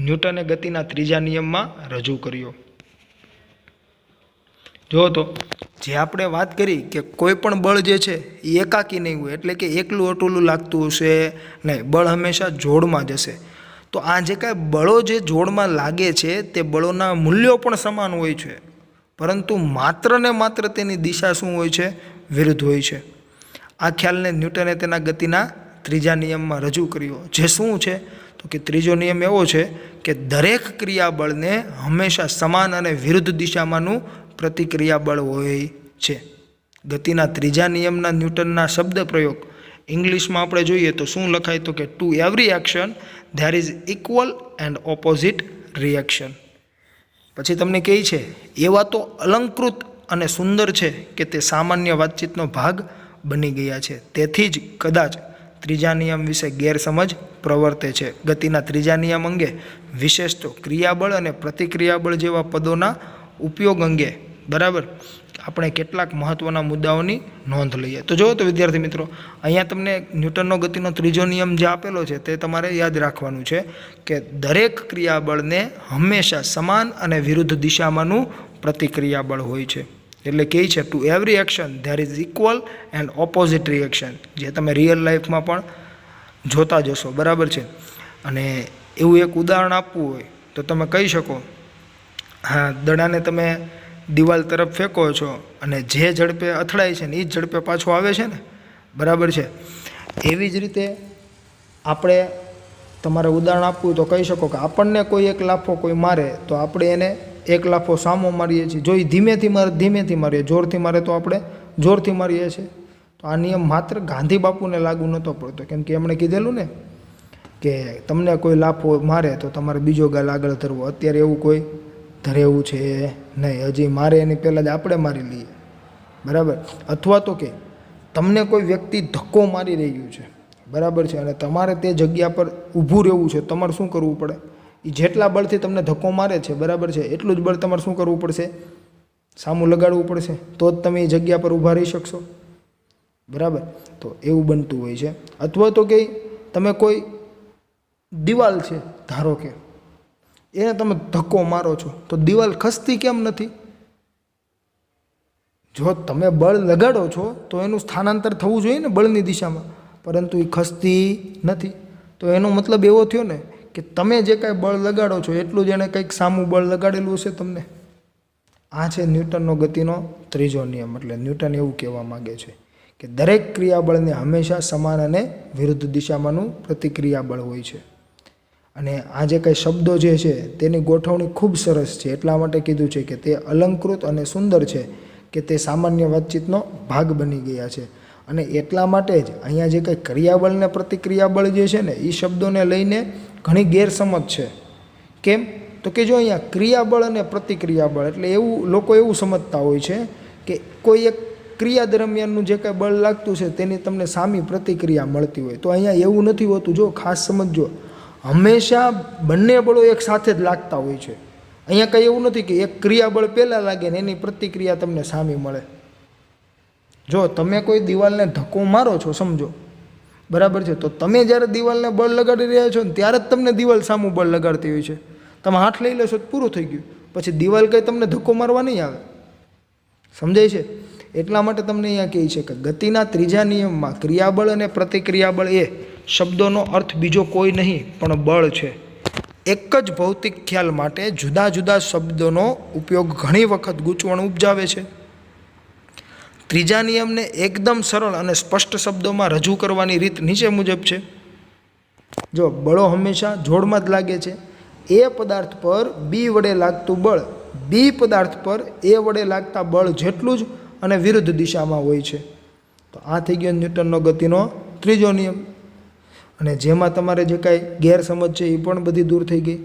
[SPEAKER 1] ન્યૂટને ગતિના ત્રીજા નિયમમાં રજૂ કર્યો. જો તો જે આપણે વાત કરી કે કોઈ પણ બળ જે છે એ એકાકી નહીં હોય, એટલે કે એકલું અટોલું લાગતું હશે નહીં, બળ હંમેશા જોડમાં જ હશે. તો આ જે કાંઈ બળો જે જોડમાં લાગે છે તે બળોના મૂલ્યો પણ સમાન હોય છે, પરંતુ માત્ર ને માત્ર તેની દિશા શું હોય છે? વિરુદ્ધ હોય છે. આ ખ્યાલને ન્યૂટને તેના ગતિના ત્રીજા નિયમમાં રજૂ કર્યો. જે શું છે? તો કે ત્રીજો નિયમ એવો છે કે દરેક ક્રિયાબળને હંમેશા સમાન અને વિરુદ્ધ દિશામાંનું પ્રતિક્રિયાબળ હોય છે. ગતિના ત્રીજા નિયમના ન્યૂટનના શબ્દ પ્રયોગ ઇંગ્લિશમાં આપણે જોઈએ તો શું લખાય? તો કે two every action there is equal and opposite reaction. પછી તમને કહે છે એવા તો અલંકૃત અને સુંદર છે કે તે સામાન્ય વાતચીતનો ભાગ બની ગયા છે. તેથી જ કદાચ ત્રીજા નિયમ વિશે ગેરસમજ પ્રવર્તે છે. ગતિના ત્રીજા નિયમ અંગે વિશેષ તો ક્રિયાબળ અને પ્રતિક્રિયાબળ જેવા પદોના ઉપયોગ અંગે બરાબર આપણે કેટલાક મહત્ત્વના મુદ્દાઓની નોંધ લઈએ. તો જુઓ તો વિદ્યાર્થી મિત્રો, અહીંયા તમને ન્યૂટનનો ગતિનો ત્રીજો નિયમ જે આપેલો છે તે તમારે યાદ રાખવાનું છે કે દરેક ક્રિયાબળને હંમેશા સમાન અને વિરુદ્ધ દિશામાંનું પ્રતિક્રિયાબળ હોય છે. એટલે કહે છે two every action there is equal and opposite reaction, જે તમે રિયલ લાઈફમાં પણ જોતા જશો. બરાબર છે. અને એવું એક ઉદાહરણ આપવું હોય તો તમે કહી શકો, હા, દડાને તમે દિવાલ તરફ ફેંકો છો અને જે ઝડપે અથડાય છે ને એ જ ઝડપે પાછો આવે છે ને. બરાબર છે. એવી જ રીતે આપણે તમારે ઉદાહરણ આપવું તો કહી શકો કે આપણને કોઈ એક લાફો કોઈ મારે તો આપણે એને એક લાફો સામો મારીએ છીએ. જો એ ધીમેથી મારીએ, જોરથી મારે તો આપણે જોરથી મારીએ છીએ. તો આ નિયમ માત્ર ગાંધી બાપુને લાગુ નહોતો પડતો, કેમ કે એમણે કીધેલું ને કે તમને કોઈ લાફો મારે તો તમારે બીજો ગાલ આગળ ધરવો. અત્યારે એવું કોઈ ધરે એવું છે નહીં, હજી મારે એની પહેલાં જ આપણે મારી લઈએ. બરાબર. અથવા તો કે તમને કોઈ વ્યક્તિ ધક્કો મારી રહ્યું છે, બરાબર છે, અને તમારે તે જગ્યા પર ઊભું રહેવું છે. તમારે શું કરવું પડે? એ જેટલા બળથી તમને ધક્કો મારે છે, બરાબર છે, એટલું જ બળ તમારે શું કરવું પડશે? સામું લગાડવું પડશે. તો જ તમે એ જગ્યા પર ઊભા રહી શકશો. બરાબર. તો એવું બનતું હોય છે. અથવા તો કે તમે કોઈ દિવાલ છે ધારો કે, એને તમે ધક્કો મારો છો તો દિવાલ ખસતી કેમ નથી? જો તમે બળ લગાડો છો તો એનું સ્થાનાંતર થવું જોઈએ ને બળની દિશામાં, પરંતુ એ ખસતી નથી. તો એનો મતલબ એવો થયો ને કે તમે જે કાંઈ બળ લગાડો છો એટલું જ એણે કંઈક સામું બળ લગાડેલું હશે તમને. આ છે ન્યૂટનનો ગતિનો ત્રીજો નિયમ. એટલે ન્યૂટન એવું કહેવા માગે છે કે દરેક ક્રિયાબળને હંમેશા સમાન અને વિરુદ્ધ દિશામાંનું પ્રતિક્રિયાબળ હોય છે. અને આ જે કંઈ શબ્દો જે છે તેની ગોઠવણી ખૂબ સરસ છે. એટલા માટે કીધું છે કે તે અલંકૃત અને સુંદર છે કે તે સામાન્ય વાતચીતનો ભાગ બની ગયા છે. અને એટલા માટે જ અહીંયા જે કંઈ ક્રિયાબળ ને પ્રતિક્રિયાબળ જે છે ને એ શબ્દોને લઈને ઘણી ગેરસમજ છે. કેમ? તો કે જો અહીંયા ક્રિયાબળ અને પ્રતિક્રિયાબળ એટલે એવું લોકો એવું સમજતા હોય છે કે કોઈ એક ક્રિયા દરમિયાનનું જે કાંઈ બળ લાગતું છે તેની તમને સામી પ્રતિક્રિયા મળતી હોય. તો અહીંયા એવું નથી હોતું. જો ખાસ સમજજો, હંમેશા બંને બળો એક સાથે જ લાગતા હોય છે. અહીંયા કંઈ એવું નથી કે એક ક્રિયાબળ પહેલાં લાગે ને એની પ્રતિક્રિયા તમને સામી મળે. જો તમે કોઈ દિવાલને ધક્કો મારો છો, સમજો, બરાબર છે, તો તમે જ્યારે દિવાલને બળ લગાડી રહ્યા છો ને ત્યારે જ તમને દિવાલ સામું બળ લગાડતી હોય છે. તમે હાથ લઈ લેશો તો પૂરું થઈ ગયું. પછી દિવાલ કંઈ તમને ધક્કો મારવા નહીં આવે. સમજાય છે? એટલા માટે તમને અહીંયા કહે છે કે ગતિના ત્રીજા નિયમમાં ક્રિયાબળ અને પ્રતિક્રિયાબળ એ શબ્દોનો અર્થ બીજો કોઈ નહીં પણ બળ છે. એક જ ભૌતિક ખ્યાલ માટે જુદા જુદા શબ્દોનો ઉપયોગ ઘણી વખત ગૂંચવણ ઉપજાવે છે. ત્રીજા નિયમને એકદમ સરળ અને સ્પષ્ટ શબ્દોમાં રજૂ કરવાની રીત નીચે મુજબ છે. જો બળો હંમેશા જોડમાં જ લાગે છે. એ પદાર્થ પર બી વડે લાગતું બળ બી પદાર્થ પર એ વડે લાગતા બળ જેટલું જ અને વિરુદ્ધ દિશામાં હોય છે. તો આ થઈ ગયો ન્યૂટનનો ગતિનો ત્રીજો નિયમ. અને જેમાં તમારે જે કાંઈ ગેરસમજ છે એ પણ બધી દૂર થઈ ગઈ.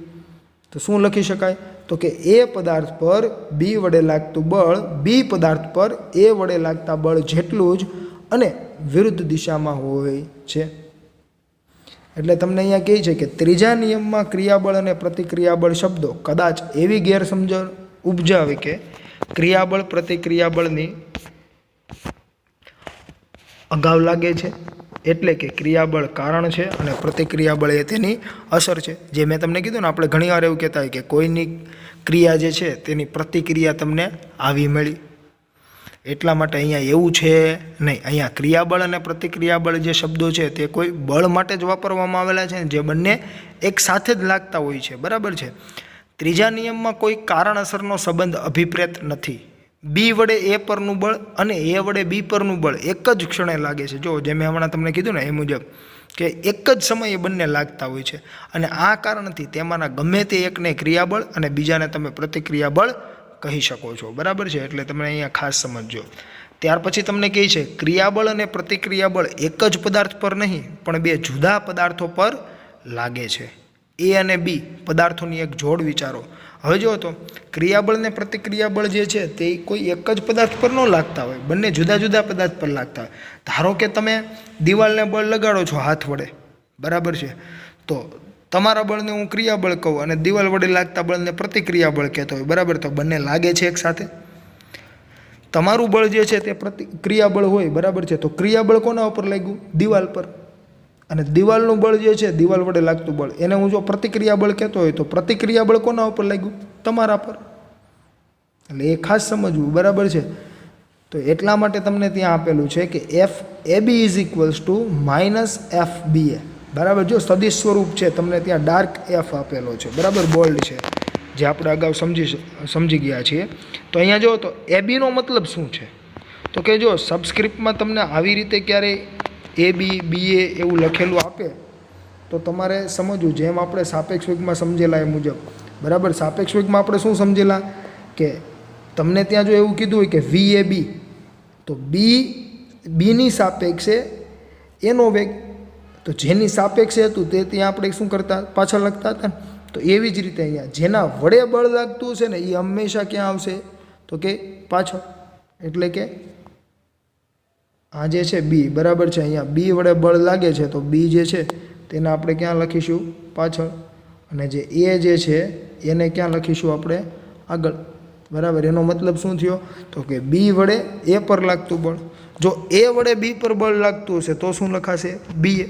[SPEAKER 1] તો શું લખી શકાય? તો કે એ પદાર્થ પર બી વડે લાગતું બળ બી પદાર્થ પર એ વડે લાગતા બળ જેટલું જ અને વિરુદ્ધ દિશામાં હોય છે. એટલે તમને અહીંયા કહે છે કે ત્રીજા નિયમમાં ક્રિયાબળ અને પ્રતિક્રિયાબળ શબ્દો કદાચ એવી ગેરસમજણ ઉપજાવે કે ક્રિયાબળ પ્રતિક્રિયાબળની અગાઉ લાગે છે. એટલે કે ક્રિયાબળ કારણ છે અને પ્રતિક્રિયાબળ એ તેની અસર છે. જે મેં તમને કીધું ને, આપણે ઘણીવાર એવું કહેતા હોય કે કોઈની ક્રિયા જે છે તેની પ્રતિક્રિયા તમને આવી મળી. એટલા માટે અહીંયા એવું છે નહીં. અહીંયા ક્રિયાબળ અને પ્રતિક્રિયાબળ જે શબ્દો છે તે કોઈ બળ માટે જ વાપરવામાં આવેલા છે, જે બંને એક સાથે જ લાગતા હોય છે. બરાબર છે. ત્રીજા નિયમમાં કોઈ કારણ અસરનો સંબંધ અભિપ્રેત નથી. બી વડે એ પરનું બળ અને એ વડે બી પરનું બળ એક જ ક્ષણે લાગે છે. જો જે મેં હમણાં તમને કીધું ને એ મુજબ કે એક જ સમયે બંને લાગતા હોય છે. અને આ કારણથી તેમાંના ગમે તે એકને ક્રિયાબળ અને બીજાને તમે પ્રતિક્રિયાબળ કહી શકો છો. બરાબર છે. એટલે તમે અહીંયા ખાસ સમજજો. ત્યાર પછી તમને કહે છે ક્રિયાબળ અને પ્રતિક્રિયાબળ એક જ પદાર્થ પર નહીં પણ બે જુદા પદાર્થો પર લાગે છે. એ અને બી પદાર્થોની એક જોડ વિચારો. હવે જો તો ક્રિયાબળ ને પ્રતિક્રિયાબળ જે છે તે કોઈ એક જ પદાર્થ પર ન લાગતા હોય, બંને જુદા જુદા પદાર્થ પર લાગતા હોય. ધારો કે તમે દિવાલને બળ લગાડો છો હાથ વડે, બરાબર છે, તો તમારા બળને હું ક્રિયાબળ કહું અને દિવાલ વડે લાગતા બળને પ્રતિક્રિયાબળ કહેતો હોય, બરાબર. તો બંને લાગે છે એક સાથે. તમારું બળ જે છે તે ક્રિયાબળ હોય, બરાબર છે, તો ક્રિયાબળ કોના ઉપર લાગ્યું? દિવાલ પર. અને દિવાલનું બળ જે છે દિવાલ વડે લાગતું બળ, એને હું જો પ્રતિક્રિયાબળ કહેતો હોય તો પ્રતિક્રિયાબળ કોના ઉપર લાગ્યું? તમારા પર. એટલે એ ખાસ સમજવું, બરાબર છે. તો એટલા માટે તમને ત્યાં આપેલું છે કે F A B is equals to minus F B A, બરાબર. જો સદિશ સ્વરૂપ છે તમને ત્યાં ડાર્ક એફ આપેલો છે, બરાબર, બોલ્ડ છે, જે આપણે અગાઉ સમજી ગયા છીએ. તો અહીંયા જો તો એ બીનો મતલબ શું છે? તો કે જો સબસ્ક્રિપ્ટમાં તમને આવી રીતે ક્યારેય એ બી બી એ એવું લખેલું આપે તો તમારે સમજવું, જેમ આપણે સાપેક્ષ વેગમાં સમજેલા એ મુજબ, બરાબર. સાપેક્ષ વેગમાં આપણે શું સમજેલા કે તમને ત્યાં જો એવું કીધું હોય કે વી એ બી, તો બીની સાપેક્ષે એનો વેગ, તો જેની સાપેક્ષે હતું તે ત્યાં આપણે શું કરતા? પાછળ લખતા હતા ને. તો એવી જ રીતે અહીંયા જેના વડે બળ લાગતું હશે ને એ હંમેશા ક્યાં આવશે? તો કે પાછળ. એટલે કે આ જે છે બી, બરાબર છે, અહીંયા બી વડે બળ લાગે છે તો બી જે છે તેને આપણે ક્યાં લખીશું? પાછળ. અને જે એ જે છે એને ક્યાં લખીશું આપણે? આગળ, બરાબર. એનો મતલબ શું થયો? તો કે બી વડે એ પર લાગતું બળ. જો એ વડે બી પર બળ લાગતું હશે તો શું લખાશે? બી એ.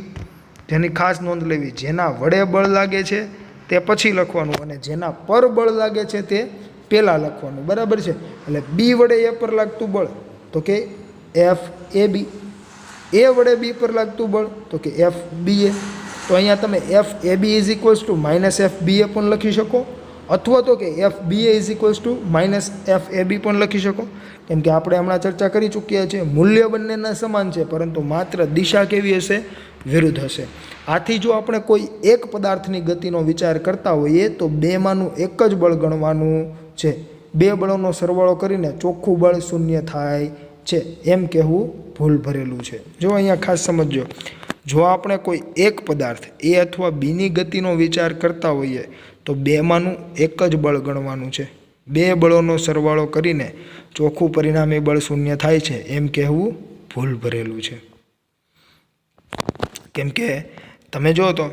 [SPEAKER 1] જેની ખાસ નોંધ લેવી, જેના વડે બળ લાગે છે તે પછી લખવાનું અને જેના પર બળ લાગે છે તે પહેલાં લખવાનું, બરાબર છે. એટલે બી વડે એ પર લાગતું બળ તો કે એફ એ બી, એ વડે બી પર લાગતું બળ તો કે એફ બી એ. તો અહીંયા તમે F A B is equals to minus F B A પણ લખી શકો, અથવા તો કે F B A is equals to minus F A B પણ લખી શકો. કેમ કે આપણે હમણાં ચર્ચા કરી ચૂક્યા છીએ, મૂલ્ય બંનેના સમાન છે પરંતુ માત્ર દિશા કેવી હશે? વિરુદ્ધ હશે. આથી જો આપણે કોઈ એક પદાર્થની ગતિનો વિચાર કરતા હોઈએ તો બેમાંનું એક જ બળ ગણવાનું છે. બે બળોનો સરવાળો કરીને ચોખ્ખું બળ શૂન્ય થાય છે એમ કહેવું ભૂલ ભરેલું છે. જો અહીંયા ખાસ સમજો, જો આપણે કોઈ એક પદાર્થ એ અથવા બીની ગતિનો વિચાર કરતા હોઈએ તો બેમાંનું એક જ બળ ગણવાનું છે. બે બળોનો સરવાળો કરીને ચોખ્ખું પરિણામી બળ શૂન્ય થાય છે એમ કહેવું ભૂલ ભરેલું છે. કેમ કે તમે જો તો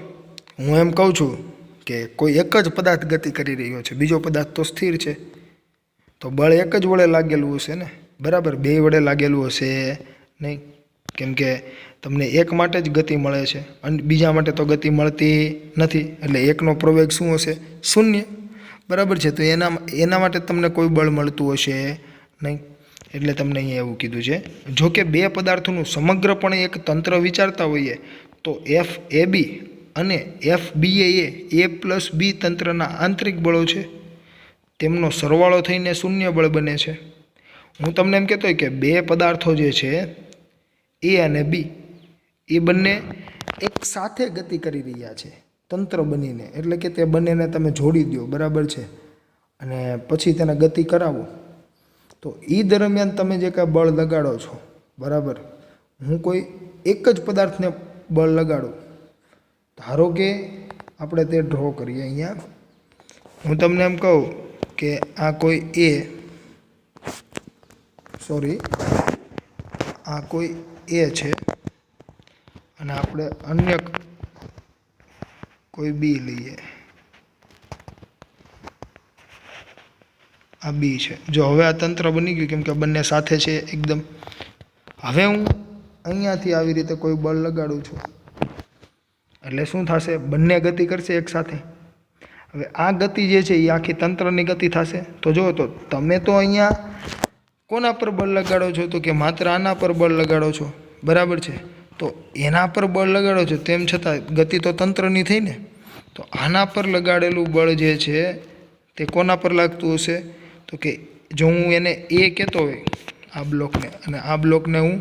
[SPEAKER 1] હું એમ કહું છું કે કોઈ એક જ પદાર્થ ગતિ કરી રહ્યો છે, બીજો પદાર્થ તો સ્થિર છે, તો બળ એક જ વડે લાગેલું હશે ને, બરાબર. બે વડે લાગેલું હશે નહીં. કેમ કે તમને એક માટે જ ગતિ મળે છે અને બીજા માટે તો ગતિ મળતી નથી. એટલે એકનો પ્રવેગ શું હશે? શૂન્ય, બરાબર છે. તો એના માટે તમને કોઈ બળ મળતું હશે નહીં. એટલે તમને અહીંયા એવું કીધું છે. જો કે બે પદાર્થોનું સમગ્રપણે એક તંત્ર વિચારતા હોઈએ તો એફ એ બી અને એફ બી એ પ્લસ બી તંત્રના આંતરિક બળો છે, તેમનો સરવાળો થઈને શૂન્ય બળ બને છે. હું તમને એમ કહેતો હોય કે બે પદાર્થો જે છે એ અને બી એ બંને એક સાથે ગતિ કરી રહ્યા છે તંત્ર બનીને. એટલે કે તે બંનેને તમે જોડી દો, બરાબર છે, અને પછી તેને ગતિ કરાવો તો એ દરમિયાન તમે જે કાંઈ બળ લગાડો છો, બરાબર. હું કોઈ એક જ પદાર્થને બળ લગાડું, ધારો કે આપણે તે ડ્રો કરીએ. અહીંયા હું તમને એમ કહું કે આ કોઈ આ કોઈ એ છે અને આપણે અન્ય કોઈ બી લઈએ, આ બી છે. જો હવે આ તંત્ર બની ગયું કેમ કે બંને સાથે છે એકદમ. હવે હું અહીંયાથી આવી રીતે કોઈ બળ લગાડું છું એટલે શું થશે? બંને ગતિ કરશે એક સાથે. હવે આ ગતિ જે છે એ આખી તંત્રની ગતિ થશે. તો જો તો તમે તો અહીંયા કોના પર બળ લગાડો છો? તો કે માત્ર આના પર બળ લગાડો છો, બરાબર છે. તો એના પર બળ લગાડો છો તેમ છતાં ગતિ તો તંત્રની થઈ ને. તો આના પર લગાડેલું બળ જે છે તે કોના પર લાગતું હશે? તો કે જો હું એને એ કહેતો હોય આ બ્લોકને અને આ બ્લોકને હું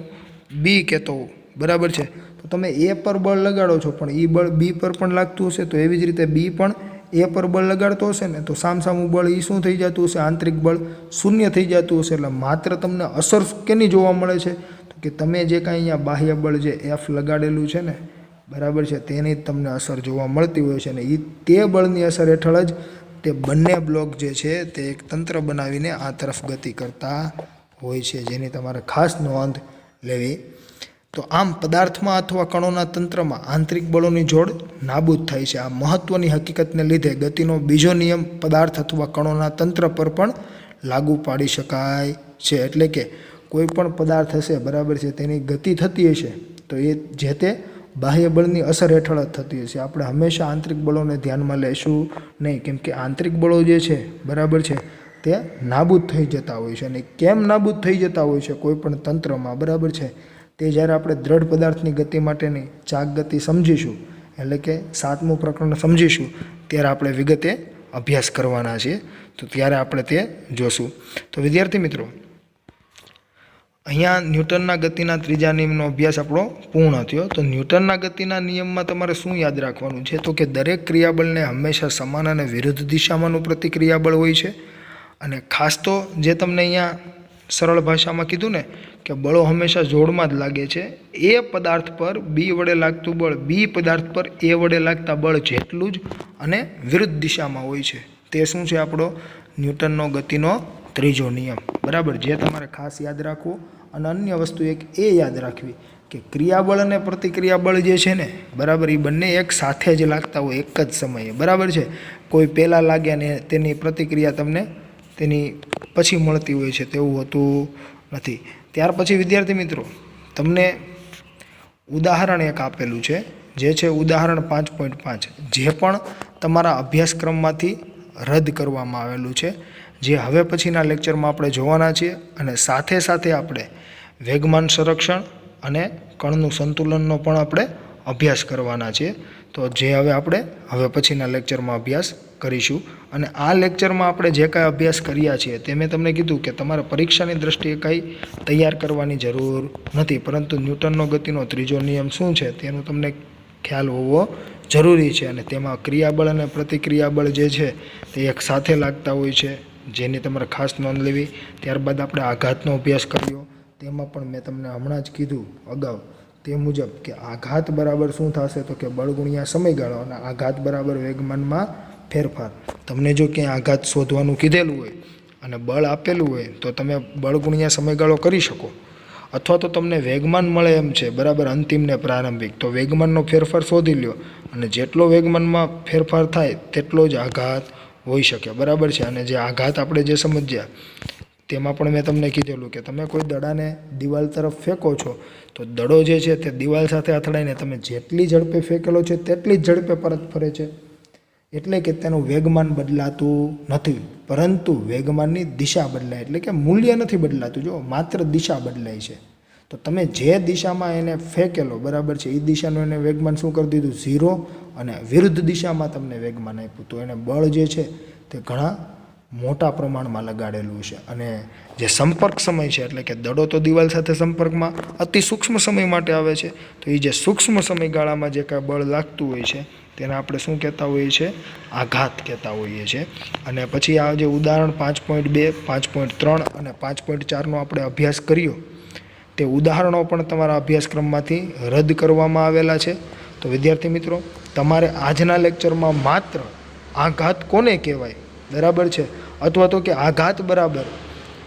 [SPEAKER 1] બી કહેતો હોઉં, બરાબર છે, તો તમે એ પર બળ લગાડો છો પણ એ બળ બી પર પણ લાગતું હશે. તો એવી જ રીતે બી પણ એ પર બળ લગાડતો હશે ને, તો સામસામું બળ એ શું થઈ જતું હશે? આંતરિક બળ શૂન્ય થઈ જતું હશે. એટલે માત્ર તમને અસર કેની જોવા મળે છે? તો કે તમે જે કાંઈ અહીંયા બાહ્ય બળ જે એફ લગાડેલું છે ને, બરાબર છે, તેની જ તમને અસર જોવા મળતી હોય છે. ને એ તે બળની અસર હેઠળ જ તે બંને બ્લોક જે છે તે એક તંત્ર બનાવીને આ તરફ ગતિ કરતા હોય છે, જેની તમારે ખાસ નોંધ લેવી. તો આમ પદાર્થમાં અથવા કણોના તંત્રમાં આંતરિક બળોની જોડ નાબૂદ થાય છે. આ મહત્વની હકીકતને લીધે ગતિનો બીજો નિયમ પદાર્થ અથવા કણોના તંત્ર પર પણ લાગુ પાડી શકાય છે. એટલે કે કોઈ પણ પદાર્થ હશે, બરાબર છે, તેની ગતિ થતી હશે તો એ જે તે બાહ્ય બળની અસર હેઠળ જ થતી હશે. આપણે હંમેશા આંતરિક બળોને ધ્યાનમાં લેશું નહીં, કેમ કે આંતરિક બળો જે છે, બરાબર છે, તે નાબૂદ થઈ જતા હોય છે. અને કેમ નાબૂદ થઈ જતા હોય છે કોઈ પણ તંત્રમાં, બરાબર છે, તે જ્યારે આપણે દ્રઢ પદાર્થની ગતિ માટેની ચાક ગતિ સમજીશું, એટલે કે 7મું પ્રકરણ સમજીશું, ત્યારે આપણે વિગતે અભ્યાસ કરવાના છીએ. તો ત્યારે આપણે તે જોશું. તો વિદ્યાર્થી મિત્રો, અહીંયા ન્યૂટનના ગતિના ત્રીજા નિયમનો અભ્યાસ આપણો પૂર્ણ થયો. તો ન્યૂટનના ગતિના નિયમમાં તમારે શું યાદ રાખવાનું છે? તો કે દરેક ક્રિયાબળને હંમેશા સમાન અને વિરુદ્ધ દિશામાંનું પ્રતિક્રિયાબળ હોય છે. અને ખાસ તો જે તમને અહીંયા સરળ ભાષામાં કીધું ને કે બળો હંમેશા જોડમાં જ લાગે છે. એ પદાર્થ પર બી વડે લાગતું બળ બી પદાર્થ પર એ વડે લાગતા બળ જેટલું જ અને વિરુદ્ધ દિશામાં હોય છે. તે શું છે? આપણો ન્યૂટનનો ગતિનો ત્રીજો નિયમ, બરાબર, જે તમારે ખાસ યાદ રાખવું. અને અન્ય વસ્તુ એક એ યાદ રાખવી કે ક્રિયાબળ અને પ્રતિક્રિયાબળ જે છે ને, બરાબર, એ બંને એક સાથે જ લાગતા હોય એક જ સમયે, બરાબર છે. કોઈ પહેલાં લાગે અને તેની પ્રતિક્રિયા તમને તેની પછી મળતી હોય છે, તેવું હોતું નથી. ત્યાર પછી વિદ્યાર્થી મિત્રો, તમને ઉદાહરણ એક આપેલું છે, જે છે ઉદાહરણ 5.5, જે પણ તમારા અભ્યાસક્રમમાંથી રદ કરવામાં આવેલું છે, જે હવે પછીના લેક્ચરમાં આપણે જોવાના છીએ. અને સાથે સાથે આપણે વેગમાન સંરક્ષણ અને કણનું સંતુલનનો પણ આપણે અભ્યાસ કરવાના છીએ. તો જે હવે પછીના લેક્ચરમાં અભ્યાસ કરીશું. અને આ લેક્ચરમાં આપણે જે કાંઈ અભ્યાસ કર્યા છીએ તે મેં તમને કીધું કે તમારે પરીક્ષાની દ્રષ્ટિએ કંઈ તૈયાર કરવાની જરૂર નથી, પરંતુ ન્યૂટનનો ગતિનો ત્રીજો નિયમ શું છે તેનો તમને ખ્યાલ હોવો જરૂરી છે. અને તેમાં ક્રિયાબળ અને પ્રતિક્રિયાબળ જે છે તે એક સાથે લાગતા હોય છે, જેની તમારે ખાસ નોંધ લેવી. ત્યારબાદ આપણે આઘાતનો અભ્યાસ કર્યો, તેમાં પણ મેં તમને હમણાં જ કીધું અગાઉ તે મુજબ કે આઘાત બરાબર શું થશે? તો કે બળ ગુણ્યા સમયગાળો, અને આઘાત બરાબર વેગમાનમાં ફેરફાર. તમને જો ક્યાંય આઘાત શોધવાનું કીધેલું હોય અને બળ આપેલું હોય તો તમે બળ ગુણ્યા સમયગાળો કરી શકો, અથવા તો તમને વેગમાન મળે એમ છે, બરાબર, અંતિમ ને પ્રારંભિક, તો વેગમાનનો ફેરફાર શોધી લ્યો, અને જેટલો વેગમાનમાં ફેરફાર થાય તેટલો જ આઘાત હોઈ શકે, બરાબર છે. અને જે આઘાત આપણે જે સમજ્યા તેમાં પણ મેં તમને કીધેલું કે તમે કોઈ દડાને દિવાલ તરફ ફેંકો છો તો દડો જે છે તે દિવાલ સાથે અથડાઈને તમે જેટલી ઝડપે ફેંકેલો છે તેટલી જ ઝડપે પરત ફરે છે. એટલે કે તેનું વેગમાન બદલાતું નથી, પરંતુ વેગમાનની દિશા બદલાય, એટલે કે મૂલ્ય નથી બદલાતું, જો માત્ર દિશા બદલાય છે. તો તમે જે દિશામાં એને ફેંકેલો, બરાબર છે, એ દિશાનું એને વેગમાન શું કરી દીધું? 0. અને વિરુદ્ધ દિશામાં તમને વેગમાન આપ્યું, તો એને બળ જે છે તે ઘણા મોટા પ્રમાણમાં લગાડેલું છે. અને જે સંપર્ક સમય છે, એટલે કે દડો તો દિવાલ સાથે સંપર્કમાં અતિ સૂક્ષ્મ સમય માટે આવે છે, તો એ જે સૂક્ષ્મ સમયગાળામાં જે કાંઈ બળ લાગતું હોય છે તેને આપણે શું કહેતા હોઈએ છીએ? આઘાત કહેતા હોઈએ છીએ. અને પછી આ જે ઉદાહરણ 5.2, 5.3 અને 5.4નો આપણે અભ્યાસ કર્યો, તે ઉદાહરણો પણ તમારા અભ્યાસક્રમમાંથી રદ કરવામાં આવેલા છે. તો વિદ્યાર્થી મિત્રો, તમારે આજના લેક્ચરમાં માત્ર આઘાત કોને કહેવાય, બરાબર છે, અથવા તો કે આઘાત બરાબર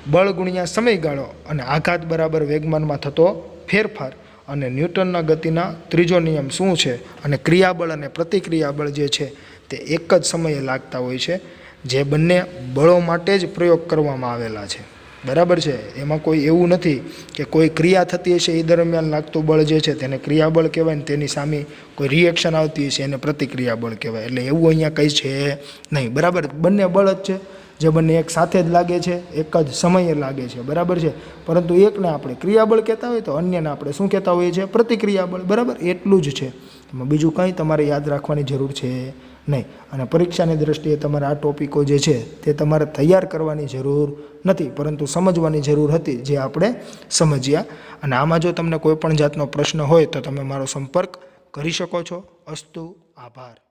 [SPEAKER 1] બળ ગુણ્યા સમયગાળો અને આઘાત બરાબર વેગમાનમાં થતો ફેરફાર અને ન્યૂટનના ગતિના ત્રીજો નિયમ શું છે, અને ક્રિયાબળ અને પ્રતિક્રિયાબળ જે છે તે એક જ સમયે લાગતા હોય છે, જે બંને બળો માટે જ પ્રયોગ કરવામાં આવેલા છે, બરાબર છે. એમાં કોઈ એવું નથી કે કોઈ ક્રિયા થતી હશે એ દરમિયાન લાગતું બળ જે છે તેને ક્રિયાબળ કહેવાય, ને તેની સામે કોઈ રિએક્શન આવતી હશે એને પ્રતિક્રિયાબળ કહેવાય. એટલે એવું અહીંયા કંઈ છે નહીં, બરાબર. બંને બળ જ છે, જે બંને એક સાથે જ લાગે છે, એક જ સમયે લાગે છે, બરાબર છે. પરંતુ એકને આપણે ક્રિયાબળ કહેતા હોય તો અન્યને આપણે શું કહેતા હોઈએ છીએ? પ્રતિક્રિયાબળ, બરાબર. એટલું જ છે, એમાં બીજું કંઈ તમારે યાદ રાખવાની જરૂર છે નહીં. અને પરીક્ષાની દ્રષ્ટિએ તમારે આ ટોપિકો જે છે તે તમારે તૈયાર કરવાની જરૂર નથી, પરંતુ સમજવાની જરૂર હતી, જે આપણે સમજ્યા. અને આમાં જો તમને કોઈ પણ જાતનો પ્રશ્ન હોય તો તમે મારો સંપર્ક કરી શકો છો. અસ્તુ, આભાર.